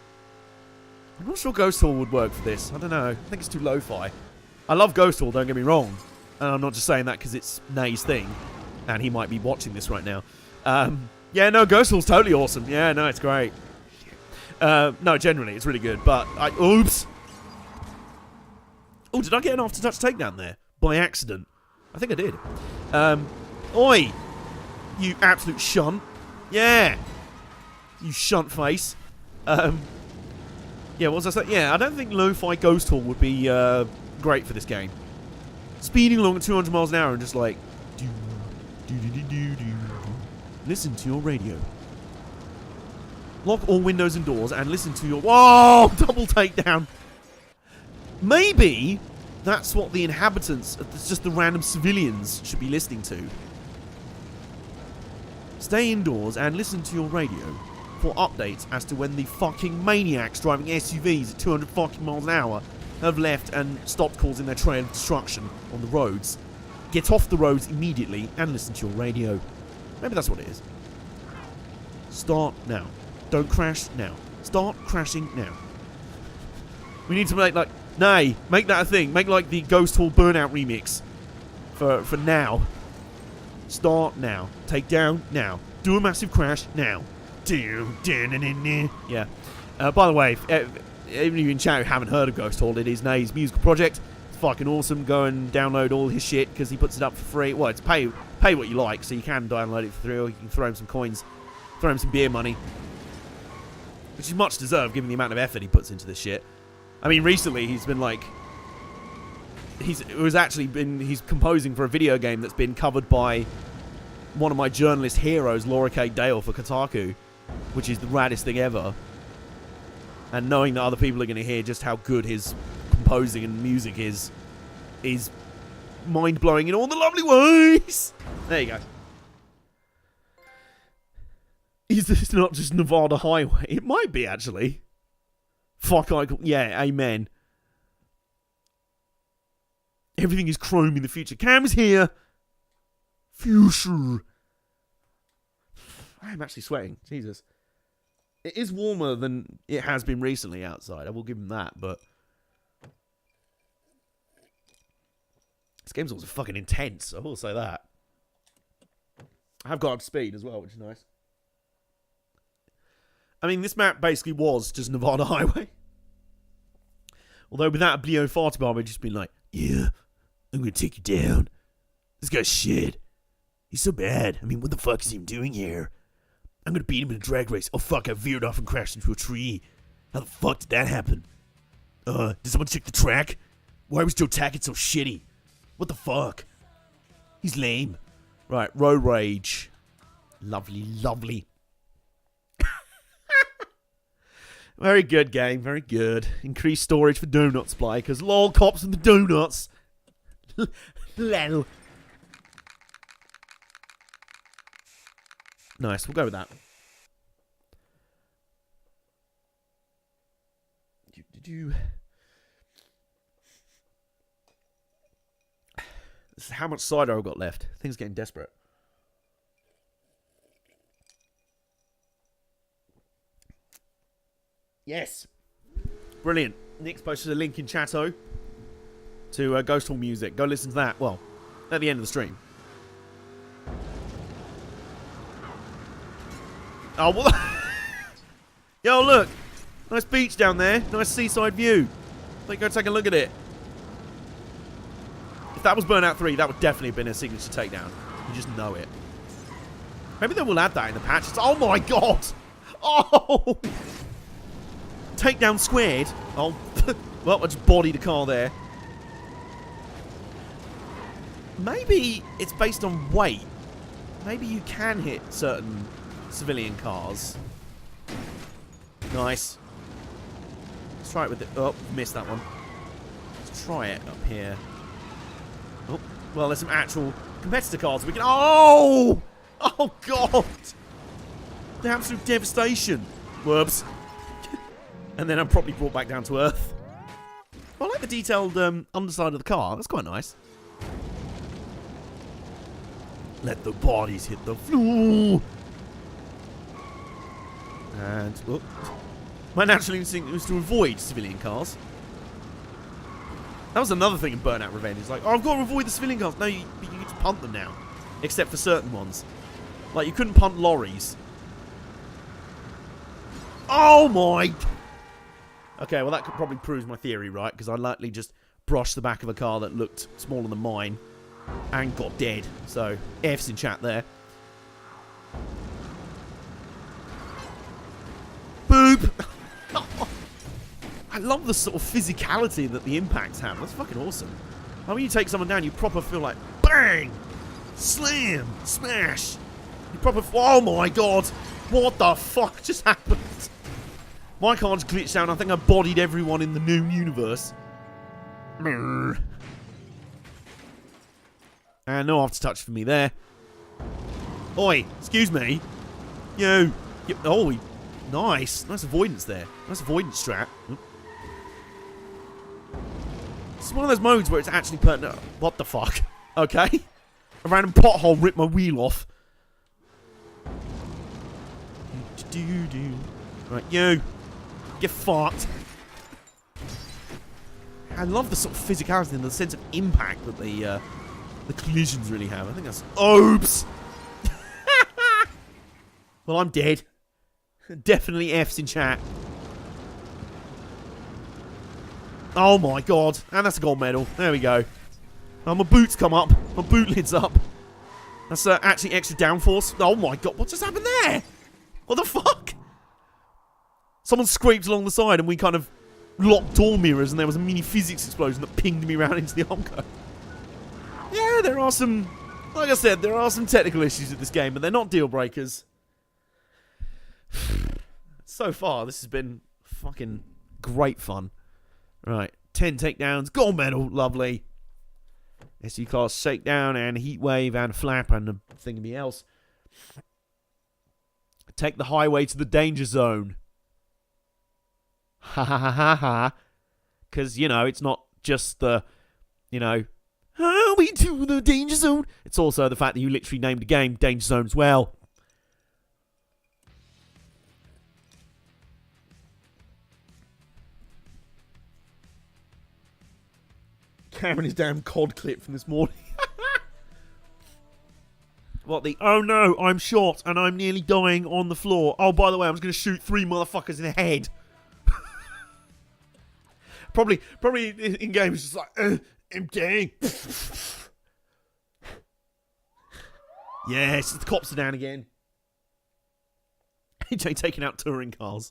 I'm not sure Ghost Hall would work for this. I don't know. I think it's too lo-fi. I love Ghost Hall, don't get me wrong. And I'm not just saying that because it's Nay's thing. And he might be watching this right now. Yeah, no, Ghost Hall's totally awesome. Yeah, no, it's great. No, generally, it's really good. But, oops! Oh, did I get an after-touch takedown there? By accident. I think I did. Oi! You absolute shunt. Yeah! You shunt face. Yeah, what was I saying? Yeah, I don't think lo-fi Ghost Hall would be great for this game. Speeding along at 200 miles an hour and just like... Listen to your radio. Lock all windows and doors and listen to your... Whoa! Double takedown. Maybe that's what the inhabitants, just the random civilians, should be listening to. Stay indoors and listen to your radio for updates as to when the fucking maniacs driving SUVs at 200 fucking miles an hour have left and stopped causing their trail of destruction on the roads. Get off the roads immediately and listen to your radio. Maybe that's what it is. Start now. Don't crash now. Start crashing now. We need to make like... Nay, make that a thing. Make like the Ghost Hall Burnout remix. For now. Start now. Take down now. Do a massive crash now. Yeah. By the way, even if you in chat who haven't heard of Ghost Hall, it is Nay's musical project. It's fucking awesome. Go and download all his shit because he puts it up for free. Well, it's pay what you like, so you can download it for free, or you can throw him some coins, throw him some beer money, which is much deserved given the amount of effort he puts into this shit. I mean, recently he's been like, he's composing for a video game that's been covered by one of my journalist heroes, Laura K. Dale, for Kotaku, which is the raddest thing ever. And knowing that other people are going to hear just how good his composing and music is mind-blowing in all the lovely ways. There you go. Is this not just Nevada Highway? It might be, actually. Fuck, yeah, amen. Everything is chrome in the future. Cam's here. Future. I am actually sweating. Jesus. It is warmer than it has been recently outside. I will give him that, but this game's also fucking intense. I will say that. I have got up speed as well, which is nice. I mean, this map basically was just Nevada Highway. Although without a Bleo Farty Bomb, I'd just been like, yeah, I'm gonna take you down. This guy's shit. He's so bad. I mean, what the fuck is he doing here? I'm gonna beat him in a drag race. Oh fuck, I veered off and crashed into a tree. How the fuck did that happen? Did someone check the track? Why was Joe Tackett so shitty? What the fuck? He's lame. Right, Road Rage. Lovely, lovely. Very good game, very good. Increased storage for donut supply, because lol cops and the donuts. Lol. Nice, we'll go with that. This is how much cider I've got left. Things getting desperate. Yes. Brilliant. Nick's posted a link in Chatto to Ghost Hall music. Go listen to that. Well, at the end of the stream. Oh, what the... Yo, look. Nice beach down there. Nice seaside view. Let's go take a look at it. If that was Burnout 3, that would definitely have been a signature takedown. You just know it. Maybe they will add that in the patch. Oh my god! Oh! Takedown squared. Oh, well, I just bodied a car there. Maybe it's based on weight. Maybe you can hit certain civilian cars. Nice. Let's try it with the... Oh, missed that one. Let's try it up here. Oh, well, there's some actual competitor cars we can... Oh! Oh, God! The absolute devastation. Whoops. And then I'm probably brought back down to earth. I like the detailed underside of the car. That's quite nice. Let the bodies hit the floor. And... Oh. My natural instinct was to avoid civilian cars. That was another thing in Burnout Revenge. It's like, oh, I've got to avoid the civilian cars. No, you get to punt them now. Except for certain ones. Like, you couldn't punt lorries. Oh, my... Okay, well, that could probably proves my theory right, because I likely just brushed the back of a car that looked smaller than mine and got dead. So, F's in chat there. Boop! I love the sort of physicality that the impacts have. That's fucking awesome. Like, when you take someone down, you proper feel like, bang! Slam! Smash! You proper... Oh my god! What the fuck just happened? My car's glitched out. I think I bodied everyone in the new universe. And no aftertouch for me there. Oi, excuse me. You. Oh, nice. Nice avoidance there. Nice avoidance strat. It's one of those modes where it's actually pertinent. What the fuck? Okay. A random pothole ripped my wheel off. Right, you. Get fucked. I love the sort of physicality and the sense of impact that the collisions really have. I think that's... Oops! Well, I'm dead. Definitely F's in chat. Oh my god. And that's a gold medal. There we go. Oh, my boots come up. My boot lid's up. That's actually extra downforce. Oh my god. What just happened there? What the fuck? Someone scraped along the side and we kind of locked door mirrors and there was a mini physics explosion that pinged me around into the Omco. Yeah, there are some... Like I said, there are some technical issues with this game, but they're not deal breakers. So far, this has been fucking great fun. Right, 10 takedowns, gold medal, lovely. SU class shakedown and heat wave and flap and a thingy else. Take the highway to the danger zone. Ha ha ha ha ha. Because, you know, it's not just the, you know, highway to the danger zone. It's also the fact that you literally named the game Danger Zone as well. Cameron is damn COD clip from this morning. What the... Oh no, I'm shot and I'm nearly dying on the floor. Oh, by the way, I'm just going to shoot 3 motherfuckers in the head. Probably in game it's just like, I'm dying. Yes, the cops are down again. AJ taking out touring cars.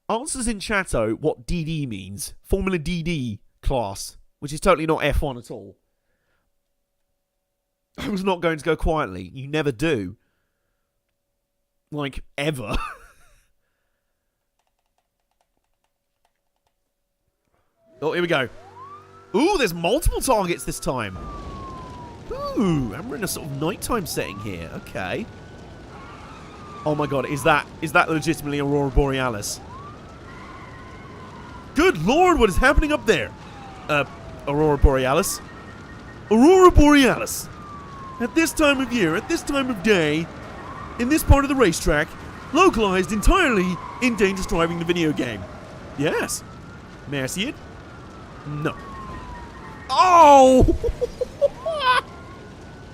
Answers in chatto what DD means. Formula DD class, which is totally not F1 at all. I was not going to go quietly. You never do. Like, ever. Oh, here we go. Ooh, there's multiple targets this time. Ooh, and we're in a sort of nighttime setting here. Okay. Oh my god, is that legitimately Aurora Borealis? Good lord, what is happening up there? Aurora Borealis? Aurora Borealis. At this time of year, at this time of day, in this part of the racetrack, localized entirely in Dangerous Driving the video game. Yes. May I see it? No. Oh!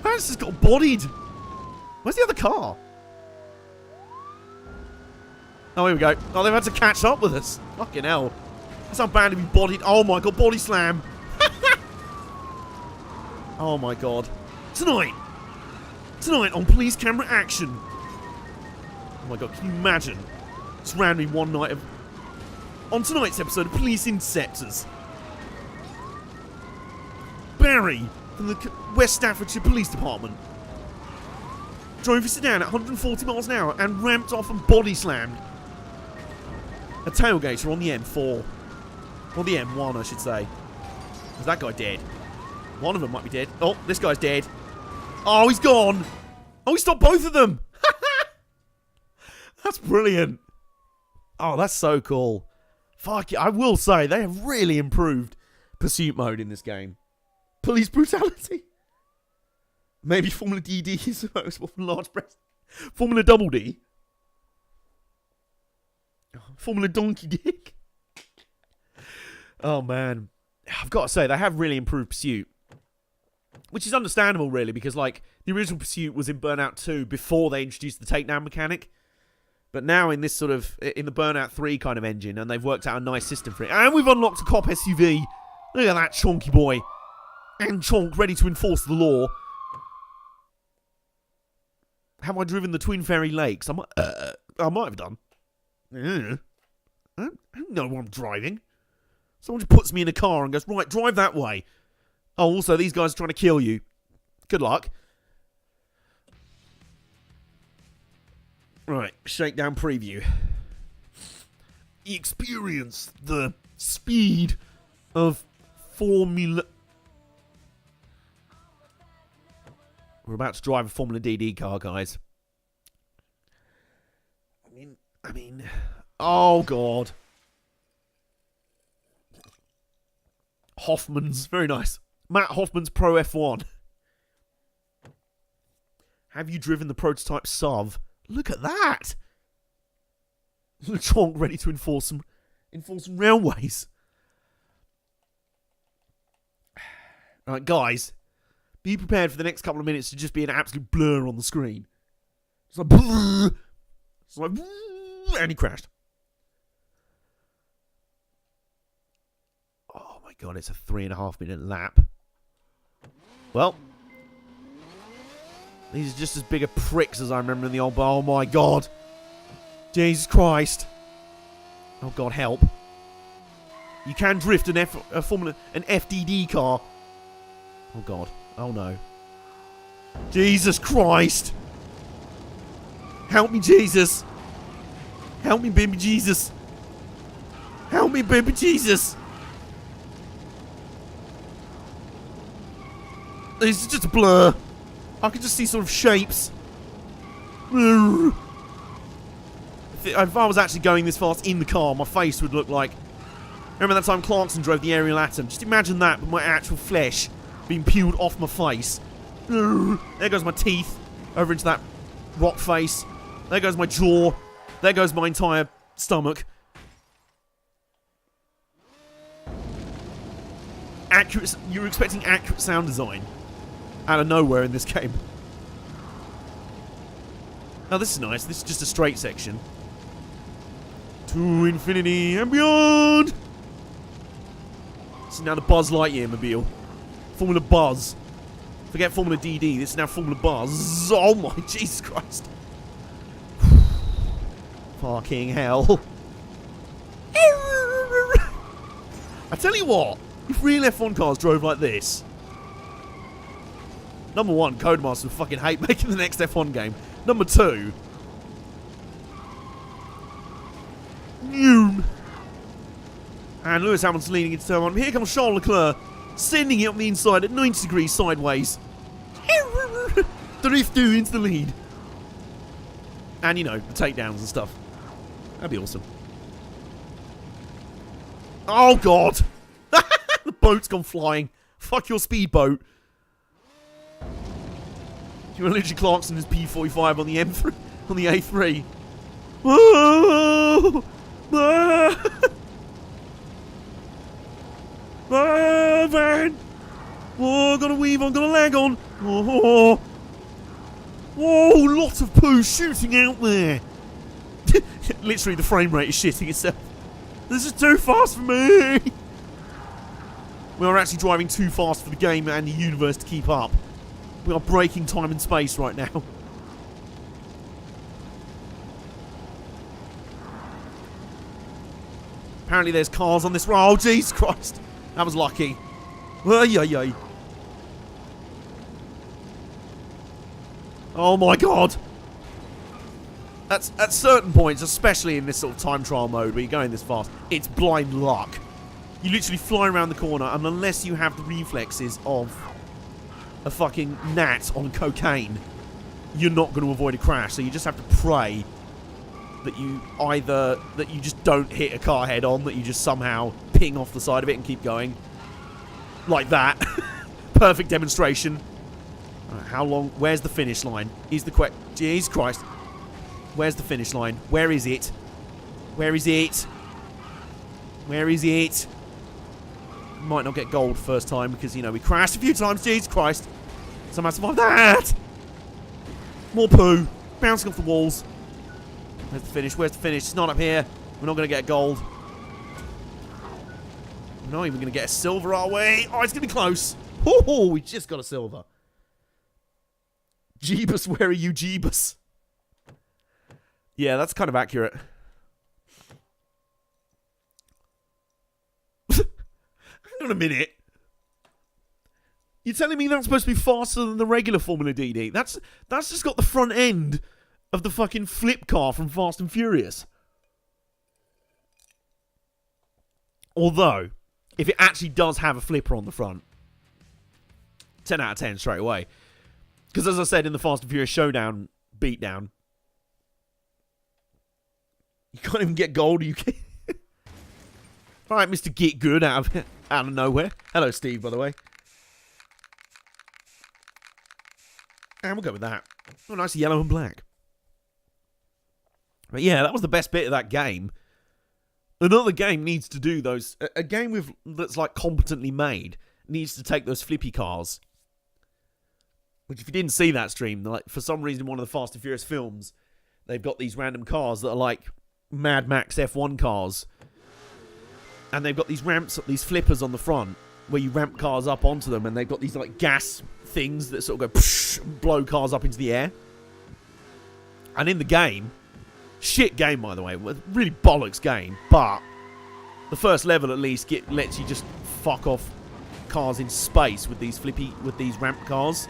Man's just got bodied. Where's the other car? Oh, here we go. Oh, they've had to catch up with us. Fucking hell. That's how bad to be bodied. Oh my god, body slam. Oh my god. Tonight on Police Camera Action. Oh my god, can you imagine? Just randomly one night of... On tonight's episode of Police Interceptors. Barry from the West Staffordshire Police Department drove his sedan at 140 miles an hour and ramped off and body slammed a tailgater on the M4. Or the M1, I should say. Is that guy dead? One of them might be dead. Oh, this guy's dead. Oh, he's gone. Oh, he stopped both of them. That's brilliant. Oh, that's so cool. Fuck yeah, I will say, they have really improved pursuit mode in this game. Police brutality. Maybe Formula DD is supposed to be large breast. Formula Double D. Formula Donkey Dick. Oh, man. I've got to say, they have really improved Pursuit. Which is understandable, really, because, like, the original Pursuit was in Burnout 2 before they introduced the takedown mechanic. But now in this sort of, in the Burnout 3 kind of engine, and they've worked out a nice system for it. And we've unlocked a cop SUV. Look at that chonky boy. And Chonk ready to enforce the law. Have I driven the Twin Ferry Lakes? I might have done. I don't know what I'm driving. Someone just puts me in a car and goes, right, drive that way. Oh, also, these guys are trying to kill you. Good luck. Right, shakedown preview. Experience the speed of Formula... We're about to drive a Formula DD car, guys. I mean... Oh, God. Hoffman's. Very nice. Matt Hoffman's Pro F1. Have you driven the prototype SUV? Look at that. Chonk ready to enforce some railways. Alright, guys. Be prepared for the next couple of minutes to just be an absolute blur on the screen. It's like, brrr. It's like, brrr, and he crashed. Oh my god, it's a 3.5 minute lap. Well, these are just as big a pricks as I remember in the old bar. Oh my god. Jesus Christ. Oh god, help. You can drift an FDD car. Oh god. Oh no. Jesus Christ. Help me, Jesus. Help me, baby Jesus. Help me, baby Jesus. This is just a blur. I can just see sort of shapes. If I was actually going this fast in the car, my face would look like... Remember that time Clarkson drove the Ariel Atom? Just imagine that, with my actual flesh being peeled off my face. There goes my teeth over into that rock face. There goes my jaw. There goes my entire stomach. Accurate. You were expecting accurate sound design out of nowhere in this game. Oh, this is nice. This is just a straight section. To infinity and beyond. This is now the Buzz Lightyear mobile. Formula Buzz. Forget Formula DD. This is now Formula Buzz. Oh my Jesus Christ. Fucking hell. I tell you what. If real F1 cars drove like this. Number one, Codemasters would fucking hate making the next F1 game. Number two. And Lewis Hamilton's leading into turn one. Here comes Charles Leclerc, sending it on the inside at 90 degrees sideways. Drifter into the lead. And, you know, the takedowns and stuff. That'd be awesome. Oh, God. The boat's gone flying. Fuck your speedboat. You were literally Clarkson is P45 on the M3, on the A3. Whoa! Van! Oh, got to weave on, got to lag on. Oh. Whoa, lots of poo shooting out there. Literally, the frame rate is shitting itself. This is too fast for me. We are actually driving too fast for the game and the universe to keep up. We are breaking time and space right now. Apparently there's cars on this road. Oh, Jesus Christ. That was lucky. Ay, ay, ay. Oh my god. At certain points, especially in this sort of time trial mode where you're going this fast, it's blind luck. You literally fly around the corner, and unless you have the reflexes of a fucking gnat on cocaine, you're not going to avoid a crash. So you just have to pray that you just don't hit a car head on, that you just somehow ping off the side of it and keep going. Like that. Perfect demonstration. Right, how long? Where's the finish line? Is the question. Jesus Christ. Where's the finish line? Where is it? Where is it? Where is it? Might not get gold first time because, you know, we crashed a few times. Jesus Christ. Somehow survived that. More poo. Bouncing off the walls. Where's the finish? Where's the finish? It's not up here. We're not going to get gold. We're not even going to get a silver, are we? Oh, it's going to be close. Oh, we just got a silver. Jeebus, where are you, Jeebus? Yeah, that's kind of accurate. Hang on a minute. You're telling me that's supposed to be faster than the regular Formula DD? That's just got the front end of the fucking flip car from Fast and Furious. Although, if it actually does have a flipper on the front, 10 out of 10 straight away. Because as I said in the Fast and Furious Showdown beatdown, you can't even get gold, you can. Alright, Mr. Get Good out of nowhere. Hello, Steve, by the way. And we'll go with that. Oh, nice yellow and black. But yeah, that was the best bit of that game. Another game needs to do those. A game that's like competently made needs to take those flippy cars. Which, if you didn't see that stream, like, for some reason, one of the Fast and Furious films, they've got these random cars that are like Mad Max F1 cars. And they've got these ramps, these flippers on the front, where you ramp cars up onto them, and they've got these like gas things that sort of go psh, blow cars up into the air. And in the game, shit game by the way, really bollocks game, but the first level at least lets you just fuck off cars in space with these ramp cars,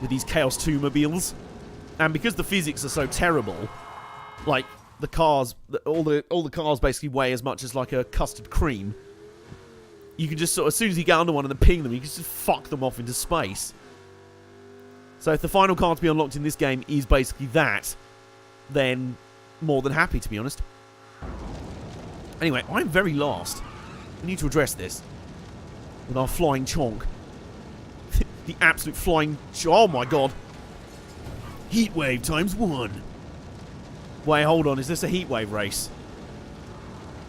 with these Chaos 2 mobiles. And because the physics are so terrible, like the cars, all the cars basically weigh as much as like a custard cream. You can just sort of, as soon as you get under one and then ping them, you can just fuck them off into space. So if the final car to be unlocked in this game is basically that, then more than happy, to be honest. Anyway, I'm very lost. We need to address this with our flying chonk. The absolute flying... Oh my god. Heatwave ×1. Wait, hold on. Is this a heatwave race?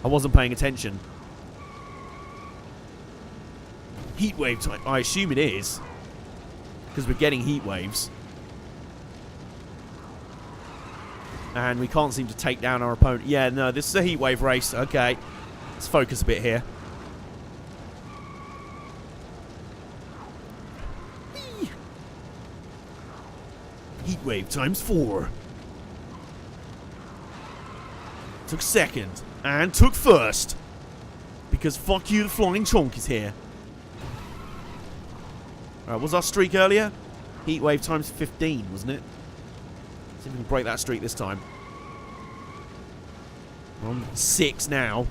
I wasn't paying attention. Heatwave time. I assume it is. Because we're getting heat waves. And we can't seem to take down our opponent. Yeah, no, this is a heatwave race. Okay. Let's focus a bit here. Heatwave ×4. Took second. And took first. Because fuck you, the flying chonk is here. Alright, was our streak earlier? Heatwave ×15, wasn't it? See if we can break that streak this time. We're on 6 now.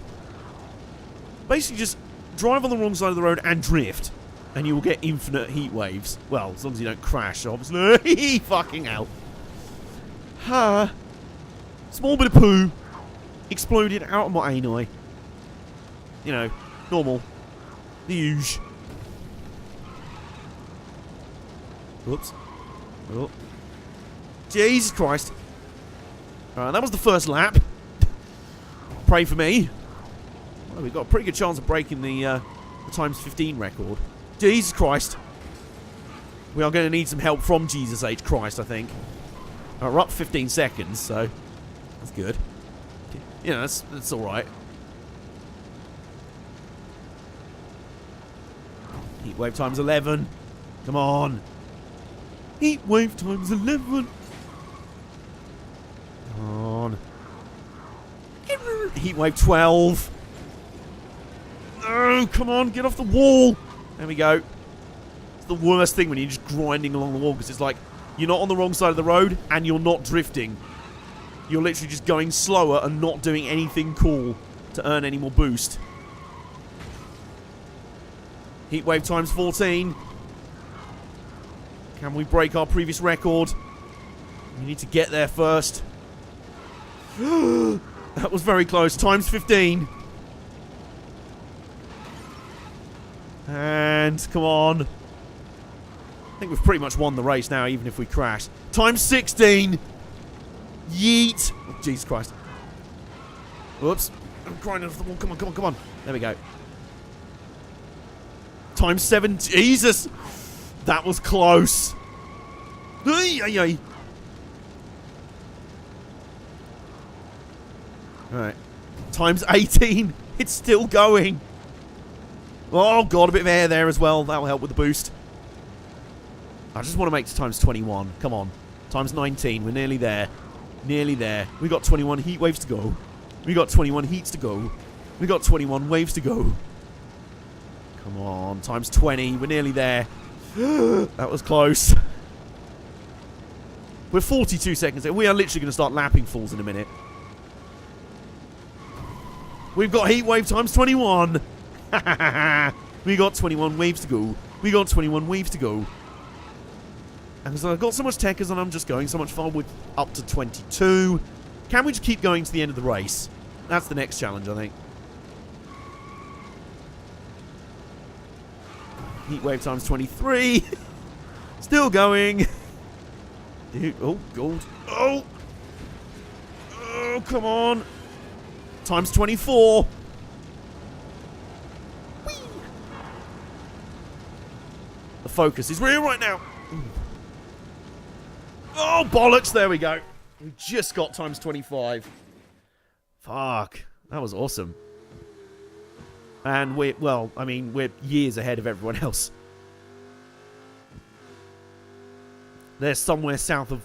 Basically just drive on the wrong side of the road and drift. And you will get infinite heat waves. Well, as long as you don't crash, obviously. Fucking hell. Ha. Small bit of poo. Exploded out of my anus. You know, normal. The huge. Whoops. Oh. Jesus Christ. Alright, that was the first lap. Pray for me. Well, we've got a pretty good chance of breaking the ×15 record. Jesus Christ. We are going to need some help from Jesus H. Christ, I think. Alright, we're up 15 seconds, so that's good. You know, that's alright. Heatwave ×11. Come on. Heatwave ×11. Come on. Heatwave 12. No, come on, get off the wall. There we go. It's the worst thing when you're just grinding along the wall, because it's like you're not on the wrong side of the road and you're not drifting. You're literally just going slower and not doing anything cool to earn any more boost. Heatwave ×14. Can we break our previous record? We need to get there first. That was very close. ×15. And, come on. I think we've pretty much won the race now, even if we crash. ×16. Yeet. Oh, Jesus Christ. Whoops. I'm grinding off the wall. Come on, come on, come on. There we go. ×7. Jesus. That was close. Ay, ay, ay. Alright. ×18. It's still going. Oh, God. A bit of air there as well. That'll help with the boost. I just want to make it to ×21. Come on. ×19. We're nearly there. Nearly there. We got 21 heat waves to go. We got 21 heats to go. We got 21 waves to go. Come on. ×20. We're nearly there. That was close. We're 42 seconds in. We are literally going to start lapping fools in a minute. We've got heatwave ×21. We got 21 waves to go. We got 21 waves to go. And so I've got so much techers and I'm just going so much forward up to 22. Can we just keep going to the end of the race? That's the next challenge, I think. Heatwave ×23. Still going. Dude, oh, gold. Oh! Oh, come on. ×24. Whee! The focus is real right now. Oh, bollocks. There we go. We just got times 25. Fuck. That was awesome. And we're years ahead of everyone else. They're somewhere south of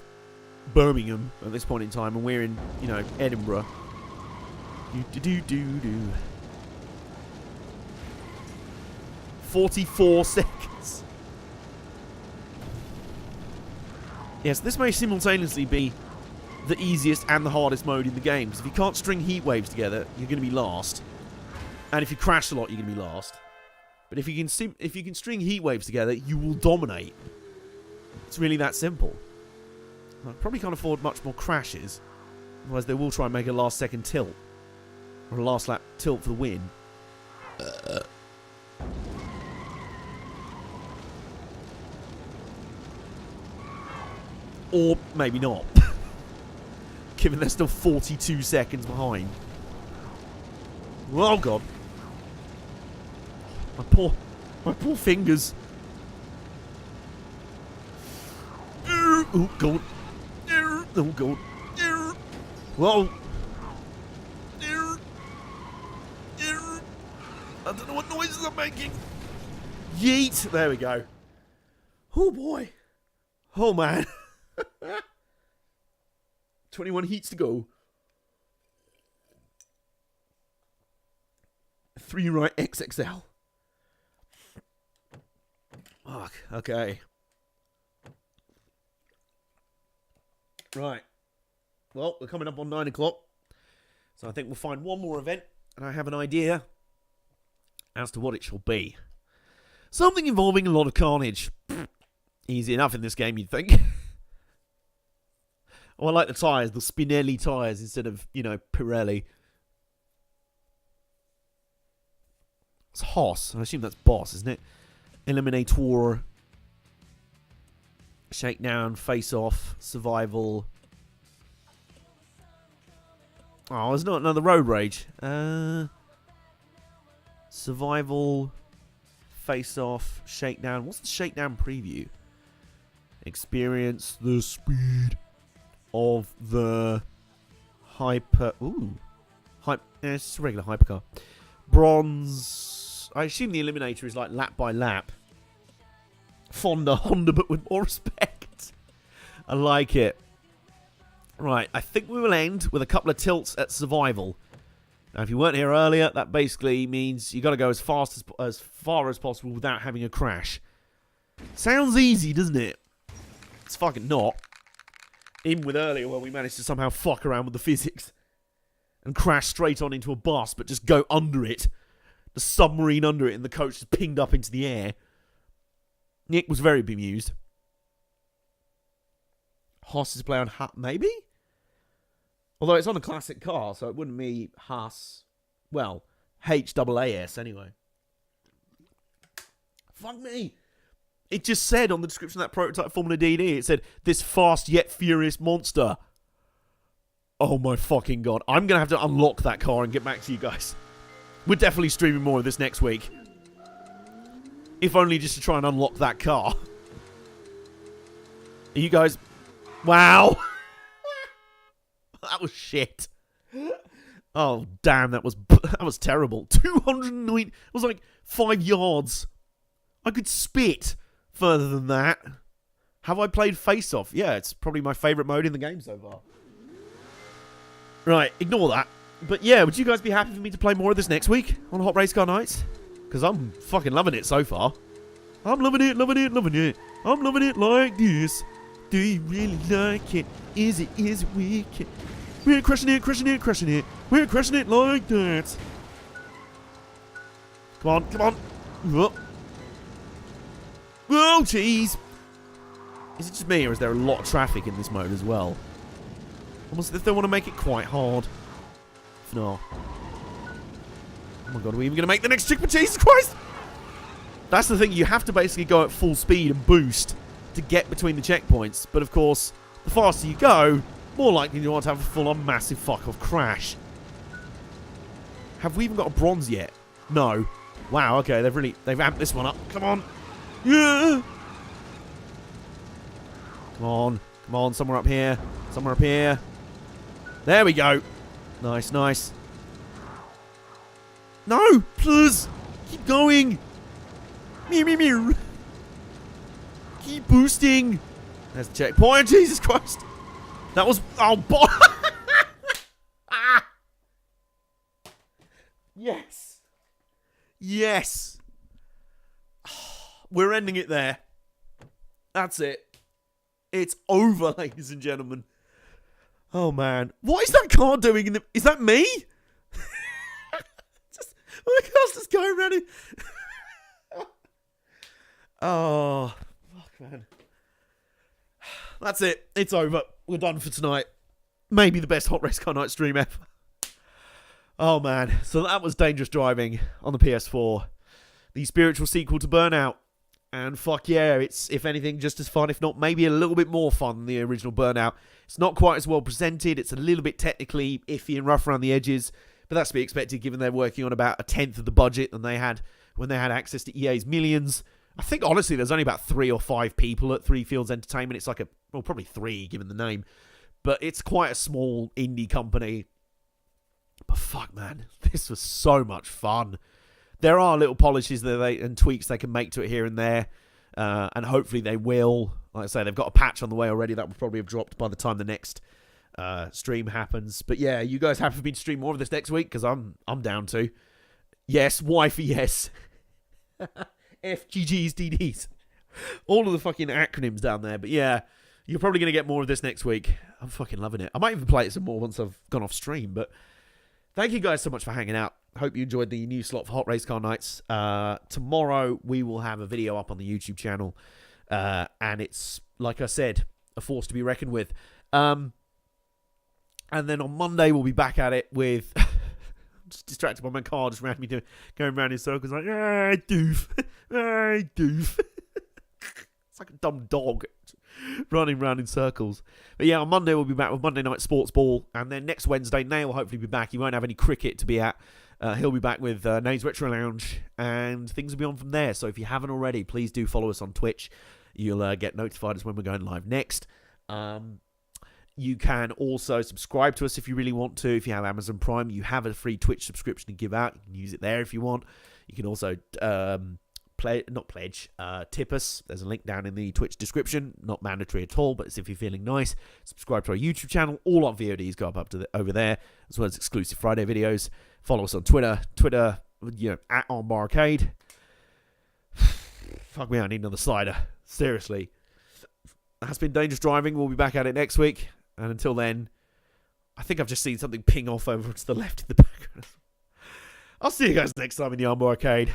Birmingham at this point in time, and we're in, Edinburgh. 44 seconds. Yes, this may simultaneously be the easiest and the hardest mode in the game. Because if you can't string heat waves together, you're going to be last. And if you crash a lot, you're going to be last. But if you can string heat waves together, you will dominate. It's really that simple. I probably can't afford much more crashes. Otherwise, they will try and make a last second tilt. Or a last lap tilt for the win. Or maybe not. Given they're still 42 seconds behind. Oh, God. My poor fingers. Oh, God. Oh, God. Whoa. I don't know what noises I'm making. Yeet. There we go. Oh, boy. Oh, man. 21 heats to go. 3 right XXL. Fuck. Okay. Right. Well, we're coming up on 9 o'clock. So I think we'll find one more event. And I have an idea as to what it shall be. Something involving a lot of carnage. Easy enough in this game, you'd think. Oh, I like the tyres. The Spinelli tyres instead of, Pirelli. It's Haas. I assume that's Boss, isn't it? Eliminator. Shakedown. Face Off. Survival. Oh, there's not another Road Rage. Survival. Face Off. Shakedown. What's the Shakedown preview? Experience the speed of the hyper... Ooh. It's just a regular hypercar. Bronze... I assume the Eliminator is like lap by lap. Honda, but with more respect. I like it. Right, I think we will end with a couple of tilts at Survival. Now, if you weren't here earlier, that basically means you got to go as far as possible without having a crash. Sounds easy, doesn't it? It's fucking not. Even with earlier where we managed to somehow fuck around with the physics and crash straight on into a bus, but just go under it. The submarine under it and the coach just pinged up into the air. Nick was very bemused. Haas is playing on Haas, maybe? Although it's on a classic car, so it wouldn't be Haas. Well, HAAS anyway. Fuck me. It just said on the description of that prototype Formula DD, it said, this fast yet furious monster. Oh my fucking god. I'm going to have to unlock that car and get back to you guys. We're definitely streaming more of this next week. If only just to try and unlock that car. Are you guys... Wow. That was shit. Oh, damn, that was terrible. 209... It was like 5 yards. I could spit further than that. Have I played Face Off? Yeah, it's probably my favourite mode in the game so far. Right, ignore that. But yeah, would you guys be happy for me to play more of this next week on Hot Race Car Nights? Because I'm fucking loving it so far. I'm loving it, loving it, loving it. I'm loving it like this. Do you really like it? Is it wicked? We're crushing it, crushing it, crushing it. We're crushing it like that. Come on, come on. Whoa. Whoa, jeez. Is it just me, or is there a lot of traffic in this mode as well? Almost as if they want to make it quite hard. No. Oh my god, are we even going to make the next checkpoint? Jesus Christ! That's the thing, you have to basically go at full speed and boost to get between the checkpoints. But of course, the faster you go, more likely you want to have a full-on massive fuck-off crash. Have we even got a bronze yet? No. Wow, okay, they've amped this one up. Come on. Yeah. Come on, somewhere up here. Somewhere up here. There we go. Nice, nice. No, please. Keep going. Meow, meow, meow. Keep boosting. There's the checkpoint. Jesus Christ. That was... Oh, boy. Ah. Yes. Yes. We're ending it there. That's it. It's over, ladies and gentlemen. Oh, man. What is that car doing in the... Is that me? My car's just going around it. Oh, fuck, man. That's it. It's over. We're done for tonight. Maybe the best Hot Race Car Night stream ever. Oh, man. So that was Dangerous Driving on the PS4. The spiritual sequel to Burnout. And fuck yeah, it's, if anything, just as fun, if not maybe a little bit more fun than the original Burnout. It's not quite as well presented. It's a little bit technically iffy and rough around the edges. But that's to be expected given they're working on about a tenth of the budget than they had when they had access to EA's millions. I think, honestly, there's only about 3 or 5 people at Three Fields Entertainment. It's like well, probably 3 given the name. But it's quite a small indie company. But fuck, man, this was so much fun. There are little polishes and tweaks they can make to it here and there. And hopefully they will. Like I say, they've got a patch on the way already that will probably have dropped by the time the next stream happens. But yeah, you guys happy for me to stream more of this next week? Because I'm down to. Yes, wifey, yes. FGGs, DDs. All of the fucking acronyms down there. But yeah, you're probably going to get more of this next week. I'm fucking loving it. I might even play it some more once I've gone off stream. But thank you guys so much for hanging out. Hope you enjoyed the new slot for Hot Race Car Nights. Tomorrow we will have a video up on the YouTube channel. And it's, like I said, a force to be reckoned with. And then on Monday we'll be back at it with... I'm just distracted by my car just around me going around in circles like, ah, doof. Ah, doof. It's like a dumb dog running around in circles. But yeah, on Monday we'll be back with Monday Night Sports Ball. And then next Wednesday, Nail will hopefully be back. He won't have any cricket to be at. He'll be back with Nail's Retro Lounge. And things will be on from there. So if you haven't already, please do follow us on Twitch. You'll get notified as when we're going live next. You can also subscribe to us if you really want to. If you have Amazon Prime, you have a free Twitch subscription to give out. You can use it there if you want. You can also tip us. There's a link down in the Twitch description. Not mandatory at all, but it's if you're feeling nice. Subscribe to our YouTube channel. All our VODs go up to over there, as well as exclusive Friday videos. Follow us on Twitter, at Armbar Arcade. Fuck me, I need another slider. Seriously. That's been Dangerous Driving. We'll be back at it next week. And until then, I think I've just seen something ping off over to the left in the background. I'll see you guys next time in the Armbar Arcade.